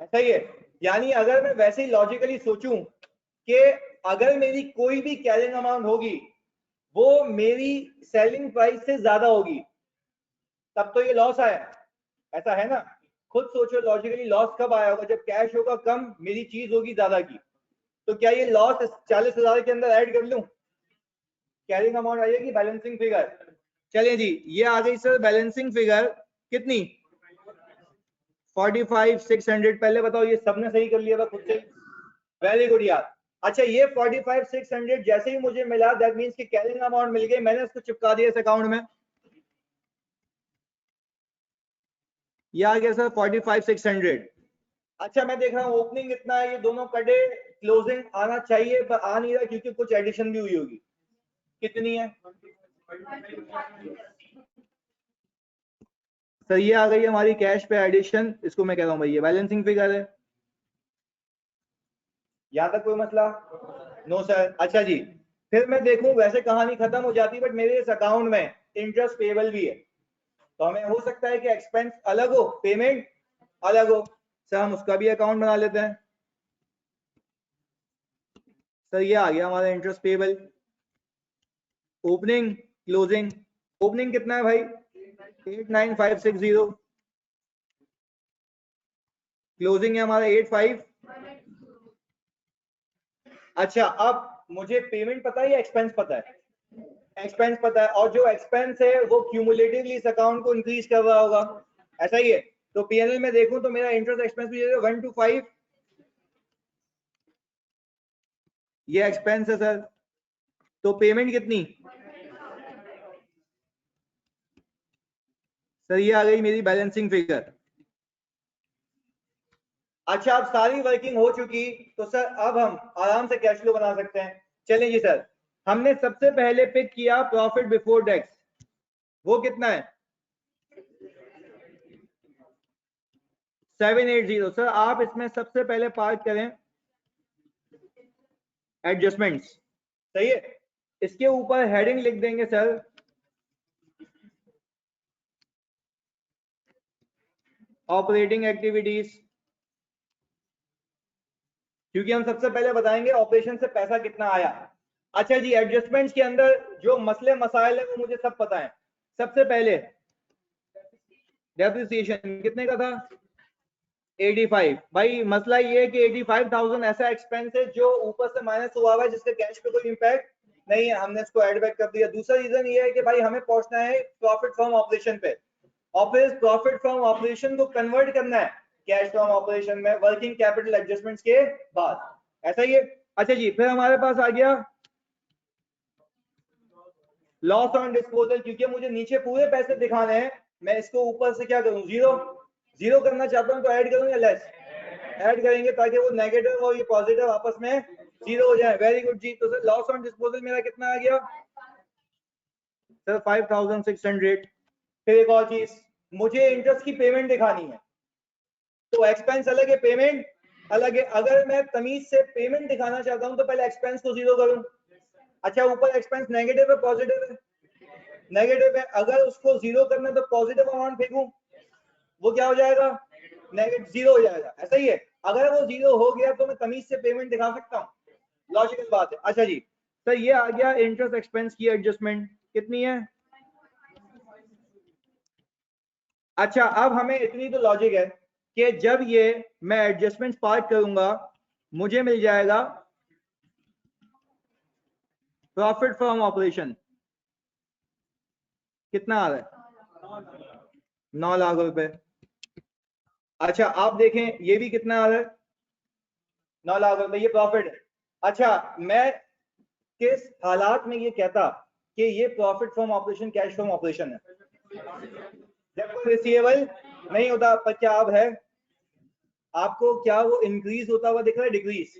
ऐसा ही है। यानी अगर मैं वैसे ही लॉजिकली सोचूं कि अगर मेरी कोई भी कैरिंग अमाउंट होगी वो मेरी सेलिंग प्राइस से ज्यादा होगी, तब तो ये लॉस आया, ऐसा है ना? खुद सोचो लॉजिकली लॉस कब आया होगा? जब कैश होगा कम, मेरी चीज होगी ज्यादा की, तो क्या ये लॉस 40,000 के अंदर ऐड कर लूं? कैरिंग अमाउंट आ जाएगी बैलेंसिंग फिगर। चलिए जी ये आ गई सर बैलेंसिंग फिगर, कितनी? 45,600। पहले बताओ ये सबने सही कर लिया था खुद से? वेरी गुड यार। अच्छा ये 45,600 जैसे ही मुझे मिला, दैट मींस कि कैरिंग अमाउंट मिल गई, मैंने इसको चिपका दिया इस अकाउंट में, ये आ गया सर 45,600। अच्छा मैं देख रहा हूँ ओपनिंग कितना है, ये दोनों कटे, क्लोजिंग आना चाहिए पर आ नहीं रहा क्योंकि कुछ एडिशन भी हुई होगी। कितनी है सर? ये आ गई हमारी कैश पे एडिशन, इसको मैं कह रहा हूँ भाई ये बैलेंसिंग फिगर है, यहां तक कोई मसला? No sir. अच्छा जी फिर मैं देखूं, वैसे कहानी खत्म हो जाती, बट मेरे इस अकाउंट में इंटरेस्ट पेबल भी है, तो हमें हो सकता है कि एक्सपेंस अलग हो, पेमेंट अलग हो, सर हम उसका भी अकाउंट बना लेते हैं। सर ये आ गया हमारा interest payable, opening closing. Opening कितना है भाई? 89560, क्लोजिंग है हमारा 85। अच्छा अब मुझे पेमेंट पता है या एक्सपेंस पता है? एक्सपेंस पता है, और जो एक्सपेंस है वो क्यूमुलेटिवली इस अकाउंट को इंक्रीज कर रहा होगा, ऐसा ही है। तो पीएनएल में देखूं तो मेरा इंटरेस्ट एक्सपेंस भी 125, ये एक्सपेंस है सर। तो पेमेंट कितनी सर, ये आ गई मेरी बैलेंसिंग फिगर। अच्छा, अब सारी वर्किंग हो चुकी तो सर अब हम आराम से कैश फ्लो बना सकते हैं। चलिए जी सर, हमने सबसे पहले पिक किया प्रॉफिट बिफोर टैक्स, वो कितना है 780। सर आप इसमें सबसे पहले पार्ट करें एडजस्टमेंट्स, सही है। इसके ऊपर हेडिंग लिख देंगे सर ऑपरेटिंग एक्टिविटीज, क्योंकि हम सबसे पहले बताएंगे ऑपरेशन से पैसा कितना आया। अच्छा जी, एडजस्टमेंट्स के अंदर जो मसले मसाइल है वो मुझे सब पता है। सबसे पहले डेप्रिसिएशन कितने का था 85। भाई मसला ये है कि 85,000 ऐसा एक्सपेंस है जो ऊपर से माइनस हुआ हुआ है, जिसके कैश पे कोई इंपैक्ट नहीं है, हमने इसको एड बैक कर दिया। दूसरा रीजन ये है कि भाई हमें पहुंचना है प्रॉफिट फ्रॉम ऑपरेशन पे, और फिर प्रॉफिट फ्रॉम ऑपरेशन को कन्वर्ट करना है कैश फ्रॉम ऑपरेशन में वर्किंग कैपिटल एडजस्टमेंट्स के बाद, ऐसा ही है। अच्छा जी, फिर हमारे पास आ गया लॉस ऑन डिस्पोजल, क्योंकि मुझे नीचे पूरे पैसे दिखाने हैं, मैं इसको ऊपर से क्या करूं, जीरो करना चाहता हूं, तो ऐड करूं या लेस, ऐड करेंगे ताकि वो नेगेटिव और ये पॉजिटिव आपस में जीरो हो जाए। वेरी गुड जी। तो सर लॉस ऑन डिस्पोजल मेरा कितना आ गया सर 5,600। फिर एक और चीज, मुझे इंटरेस्ट की पेमेंट दिखानी है, तो एक्सपेंस अलग है, पेमेंट अलग है। अगर मैं तमीज से पेमेंट दिखाना चाहता हूं तो पहले एक्सपेंस को जीरो करूं। अच्छा, ऊपर एक्सपेंस नेगेटिव है पॉजिटिव है, नेगेटिव है, अगर उसको जीरो करना है तो पॉजिटिव अमाउंट फेंकूं, वो क्या हो जाएगा नेगेटिव, जीरो हो जाएगा, ऐसा ही है। अगर वो जीरो हो गया तो मैं तमीज से पेमेंट दिखा सकता हूँ, लॉजिकल बात है। अच्छा जी सर, ये आ गया इंटरेस्ट एक्सपेंस की एडजस्टमेंट, कितनी है। अच्छा, अब हमें इतनी तो लॉजिक है कि जब ये मैं एडजस्टमेंट पार्ट करूंगा मुझे मिल जाएगा प्रॉफिट फ्रॉम ऑपरेशन, कितना आ रहा है 9 लाख रुपए। अच्छा आप देखें ये भी कितना आ रहा है 9 लाख रुपए, ये प्रॉफिट है। अच्छा, मैं किस हालात में ये कहता कि ये profit from operation cash from operation है, जब कोई रिसीवेबल नहीं होता। पर क्या अब है आपको, क्या वो इंक्रीज होता हुआ दिख रहा है डिक्रीज,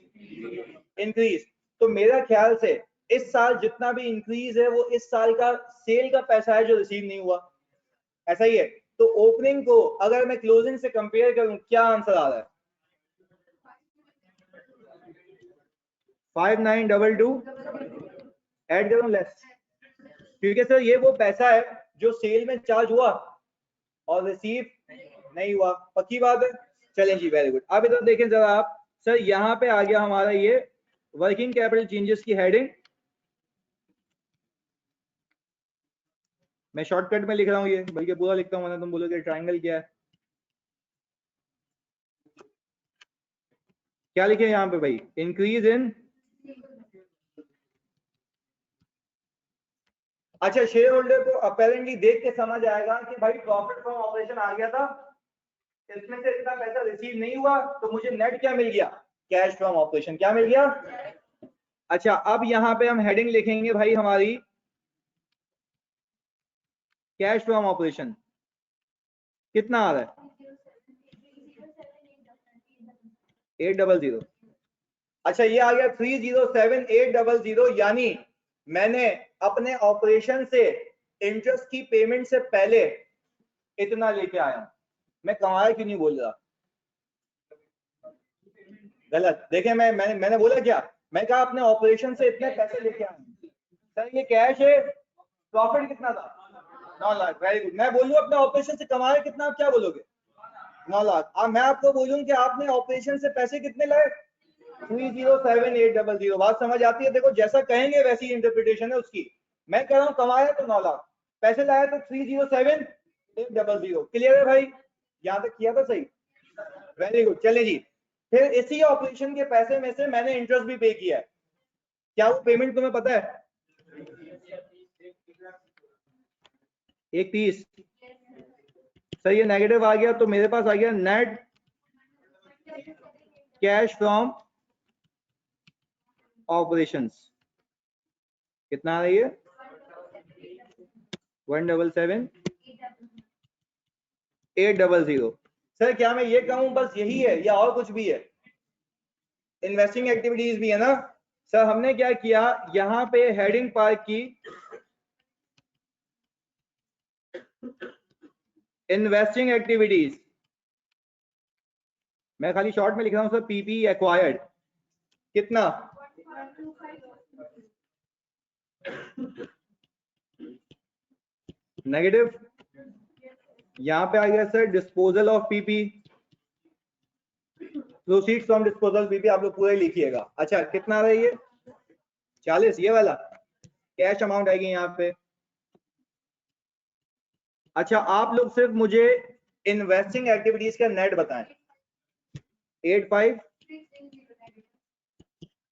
इंक्रीज। तो मेरा ख्याल से इस साल जितना भी इंक्रीज है वो इस साल का सेल का पैसा है जो रिसीव नहीं हुआ, ऐसा ही है। तो ओपनिंग को अगर मैं क्लोजिंग से कंपेयर करूं, क्या आंसर आ रहा है 5922, ऐड करूं लेस, क्योंकि सर ये वो पैसा है जो सेल में चार्ज हुआ और रिसीव नहीं हुआ, पक्की बात है। चलें जी, वेरी गुड। अब इधर देखें जरा आप, सर यहाँ पे आ गया हमारा ये वर्किंग कैपिटल चेंजेस की हेडिंग, मैं शॉर्टकट में लिख रहा हूँ ये, बल्कि पूरा लिखता हूँ, तुम बोलोगे ट्रायंगल क्या है, क्या लिखे यहाँ पे भाई, इंक्रीज इन। अच्छा, शेयर होल्डर को अपेरेंटली देख के समझ आएगा कि भाई प्रॉफिट फ्रॉम ऑपरेशन आ गया था, इसमें से इतना पैसा रिसीव नहीं हुआ, तो मुझे नेट क्या मिल गया, कैश फ्रॉम ऑपरेशन, क्या मिल गया। अच्छा, अब यहाँ पे हम हेडिंग लिखेंगे भाई हमारी कैश फ्रॉम ऑपरेशन, कितना आ रहा है 800। अच्छा, ये आ गया 307800, यानी मैंने अपने ऑपरेशन से इंटरेस्ट की पेमेंट से पहले इतना लेके आया। मैं कमाया क्यों नहीं बोल रहा, गलत देखें, मैंने बोला क्या, मैं कहा अपने ऑपरेशन से इतने पैसे लेके आए। सर ये कैश है, प्रॉफिट कितना था 9 लाख, वेरी गुड। मैं बोलूं अपने ऑपरेशन से कमाया कितना, आप क्या बोलोगे 9 लाख। अब मैं आपको बोलूं कि आपने ऑपरेशन से पैसे कितने लाए 307800, बात समझ आती है। देखो जैसा कहेंगे वैसी इंटरप्रिटेशन है उसकी। मैं कह रहा हूं कमाया तो 9 लाख, पैसे लाया तो 307800, क्लियर है भाई, यहां तक किया था सही, वेरी गुड। चले जी, फिर इसी ऑपरेशन के पैसे में से मैंने इंटरेस्ट भी पे किया है, क्या वो पेमेंट तुम्हें पता है 130। सर ये नेगेटिव आ गया तो मेरे पास आ गया नेट कैश फ्रॉम ऑपरेशंस। कितना आ रही है? 177,800। सर क्या मैं ये कहूं बस यही है या और कुछ भी है? इन्वेस्टिंग एक्टिविटीज भी है ना? सर हमने क्या किया, यहां पे हेडिंग पार्क की इन्वेस्टिंग एक्टिविटीज। मैं खाली शॉर्ट में लिख रहा हूं सर, पीपी एक्वायर्ड कितना? नेगेटिव। यहां पे आ गया sir disposal of PP, proceeds from disposal PP, आप लोग पूरा ही लिखिएगा। अच्छा कितना आ रहा है ये? 40, ये वाला कैश अमाउंट आएगी यहाँ पे। अच्छा आप लोग सिर्फ मुझे इन्वेस्टिंग एक्टिविटीज का नेट बताएं। 85।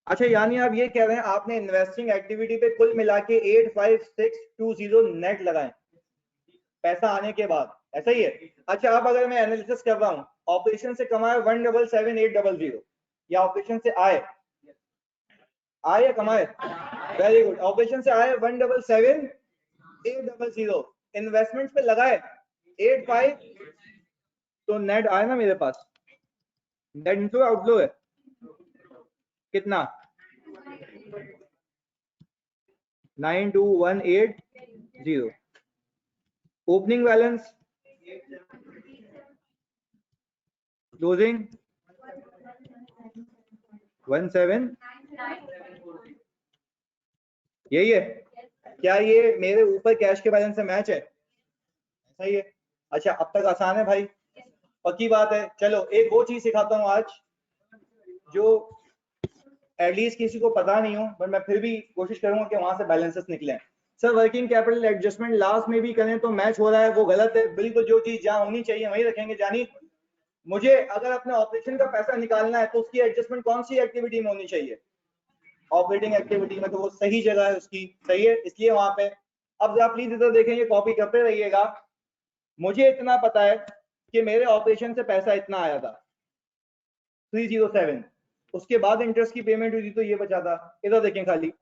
अच्छा यानी आप ये कह रहे हैं आपने इन्वेस्टिंग एक्टिविटी पे कुल मिला के 85620 नेट लगाए पैसा आने के बाद, ऐसा ही है? अच्छा अब अगर मैं एनालिसिस कर रहा हूं, ऑपरेशन से कमाए 177,800 या ऑपरेशन से आए या कमाए? Very good. ऑपरेशन से आए 177,800, इन्वेस्टमेंट पे लगाए 85, तो नेट आए ना मेरे पास। नेट इनफ्लो आउटफ्लो है कितना? 92,180। ओपनिंग बैलेंस, क्लोजिंग 17, यही है? क्या ये मेरे ऊपर कैश के बैलेंस से मैच है? ऐसा ही है? अच्छा अब तक आसान है भाई, पक्की बात है। चलो एक वो चीज सिखाता हूँ आज जो एटलीस्ट किसी को पता नहीं हो, पर मैं फिर भी कोशिश करूंगा कि वहां से बैलेंसेस निकले। Sir working capital adjustment last में भी करें तो मैच हो रहा है, वो गलत है। बिल्कुल जो चीज जहां होनी चाहिए वहीं रखेंगे। जानी मुझे अगर अपने ऑपरेशन का पैसा निकालना है तो उसकी एडजस्टमेंट कौन सी एक्टिविटी में होनी चाहिए? ऑपरेटिंग एक्टिविटी में, तो वो सही जगह है उसकी, सही है, इसलिए वहां पे। अब आप प्लीज इधर देखेंगे, कॉपी करते रहिएगा। मुझे इतना पता है कि मेरे ऑपरेशन से पैसा इतना आया था 307, उसके बाद इंटरेस्ट की पेमेंट हुई थी तो ये बचा था। इधर देखें खाली।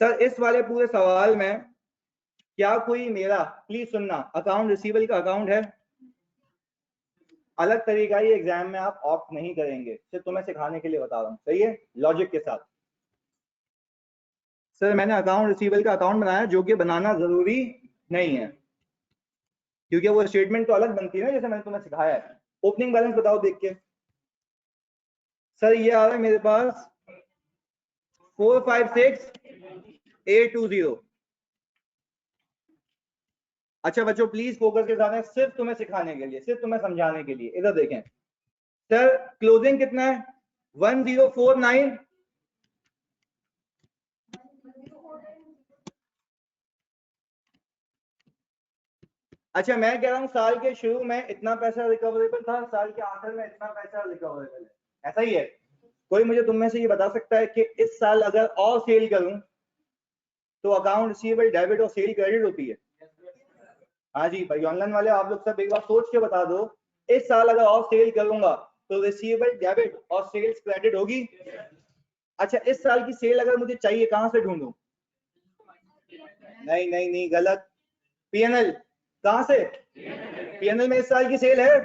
सर इस वाले पूरे सवाल में क्या कोई मेरा, प्लीज सुनना, अकाउंट रिसीवेबल का अकाउंट है? अलग तरीका ये एग्जाम में आप ऑप्ट नहीं करेंगे, सिर्फ तुम्हें सिखाने के लिए बता रहा हूँ, सही है, लॉजिक के साथ। सर मैंने अकाउंट रिसीवेबल का अकाउंट बनाया, जो कि बनाना जरूरी नहीं है, क्योंकि वो स्टेटमेंट तो अलग बनती है ना, जैसे मैंने तुम्हें सिखाया है। ओपनिंग बैलेंस बताओ देख के। सर ये आ रहा है मेरे पास 456,820। अच्छा बच्चों प्लीज फोकस के साथ, सिर्फ तुम्हें सिखाने के लिए, सिर्फ तुम्हें समझाने के लिए। इधर देखें सर, क्लोजिंग कितना है? 1049। अच्छा मैं कह रहा हूं साल के शुरू में इतना पैसा रिकवरेबल था, साल के आखिर में इतना पैसा रिकवरेबल है, ऐसा ही है? कोई मुझे तुम में से ये बता सकता है कि इस साल अगर और सेल करूं तो अकाउंट रिसीवेबल डेबिट और सेल क्रेडिट होती है? हाँ जी भाई ऑनलाइन वाले आप लोग सब एक बार सोच के बता दो, इस साल अगर और सेल करूंगा तो रिसीवेबल डेबिट और सेल्स क्रेडिट होगी? अच्छा इस साल की सेल अगर मुझे चाहिए कहां से ढूंढूं? नहीं नहीं नहीं गलत। पीएनएल कहां से? पीएनएल में इस साल की सेल है,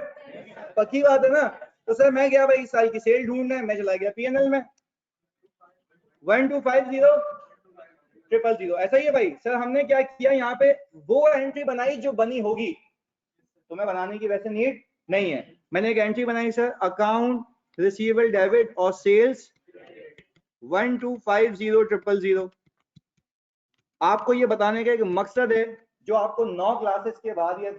पक्की बात है ना? तो सर मैं गया भाई इस साल की सेल ढूंढने, मैं चला गया पीएनएल में 1250,000, ऐसा ही है भाई। सर हमने क्या किया यहाँ पे, वो एंट्री बनाई जो बनी होगी, तुम्हें बनाने की वैसे नीड नहीं है। मैंने एक एंट्री बनाई सर, अकाउंट रिसीवेबल डेबिट और सेल्स 1250,000। आपको ये बताने का एक मकसद है जो आपको 9 क्लासेस के बाद या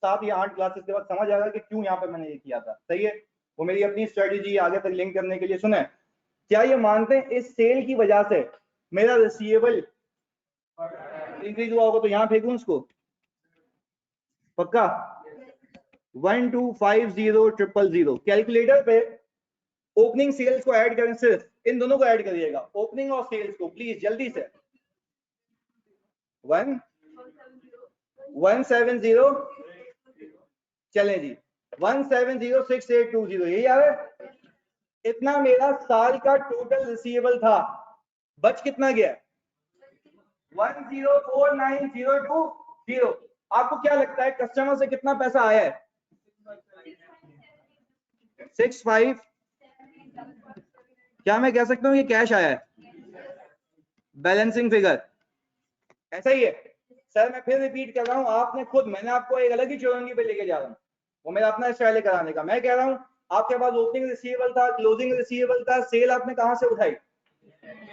7 या 8 क्लासेस के बाद समझ आएगा कि क्यों यहाँ पे मैंने ये किया था, सही है? वो मेरी अपनी स्ट्रेटेजी आगे तक लिंक करने के लिए। सुने, क्या ये मानते हैं इस सेल की वजह से मेरा रिसीवेबल इंक्रीज हुआ होगा? तो यहाँ फेंकूं उसको, पक्का 1250,000। कैलकुलेटर पे ओपनिंग सेल्स को ऐड करें, सिर्फ इन दोनों को ऐड करिएगा, ओपनिंग और सेल्स को, प्लीज जल्दी से। 170 चले जी 1706820 यही आ रहा है। इतना मेरा साल का टोटल रिसीवेबल था, बच कितना गया 1049020। आपको क्या लगता है कस्टमर से कितना पैसा आया है 65? क्या मैं कह सकता हूँ ये कैश आया है बैलेंसिंग फिगर? ऐसा ही है सर। मैं फिर रिपीट कर रहा हूँ, आपने खुद, मैंने आपको एक अलग ही चौरंगी पे लेके जा रहा हूँ, वो मेरा अपना स्टाइल है कराने का। मैं कह रहा हूँ आपके पास ओपनिंग रिसीवेबल था, क्लोजिंग रिसीवेबल था, सेल आपने कहां से उठाई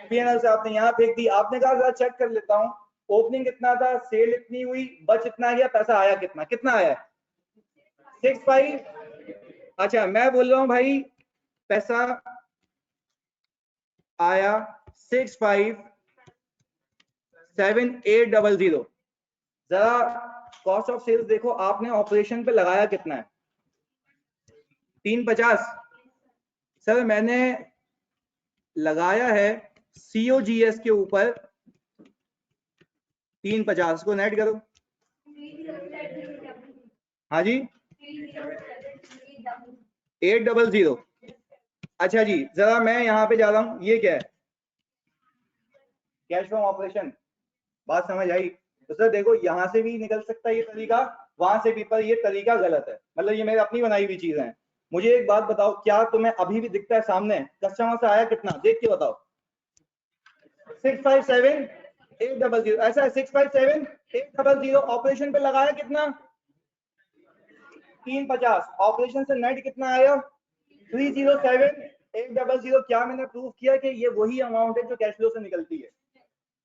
पीएनएल से, आपने यहाँ फेंक दी। आपने कहा जरा चेक कर लेता हूँ ओपनिंग कितना था, सेल इतनी हुई, बच इतना गया, पैसा आया कितना, कितना आया 65। अच्छा मैं बोल रहा हूँ भाई पैसा आया 657800। जरा कॉस्ट ऑफ सेल्स देखो आपने ऑपरेशन पे लगाया कितना है 350। सर मैंने लगाया है COGS के ऊपर 350 को नेट करो। हाँ जी 800। अच्छा जी जरा मैं यहाँ पे जा रहा हूँ, ये क्या है कैश फ्रॉम ऑपरेशन, बात समझ आई? तो सर देखो यहाँ से भी निकल सकता है ये तरीका, वहां से भी, पर ये तरीका गलत है। मतलब ये मेरी अपनी बनाई हुई चीजें हैं। मुझे एक बात बताओ, क्या तुम्हें अभी भी दिखता है सामने कस्टमर से आया कितना, देख के बताओ 657800। ऐसा है 657800। ऑपरेशन पे लगाया कितना 350। ऑपरेशन से नेट कितना आया 307800। क्या मैंने प्रूव किया कि ये वही अमाउंट है जो कैश फ्लो से निकलती है?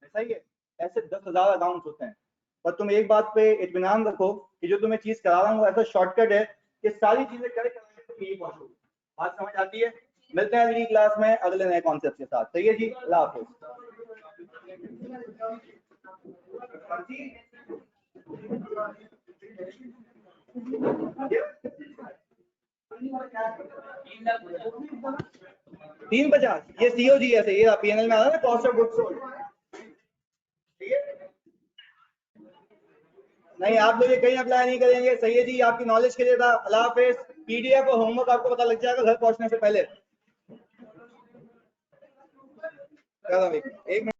ऐसा ही है। ऐसे 10,000 अकाउंट होते हैं, पर तुम एक बात पे इत्मीनान रखो कि जो तुम्हें चीज करा रहा हूँ ऐसा शॉर्टकट है कि सारी चीजें करेक्ट यही पहुंचोगे। बात समझ आती है? मिलते हैं अगली क्लास में अगले नए कॉन्सेप्ट के साथ। सही है जी, अल्लाह हाफिज। 350 ये COGS है, ये PNL में आ रहा है ना, कॉस्ट ऑफ गुड्स सोल्ड। ठीक है, नहीं आप लोग ये कहीं अप्लाई नहीं करेंगे। सही है जी, आपकी नॉलेज के लिए था। अल्लाह हाफिज। PDF और होमवर्क आपको पता लग जाएगा घर पहुंचने से पहले। एक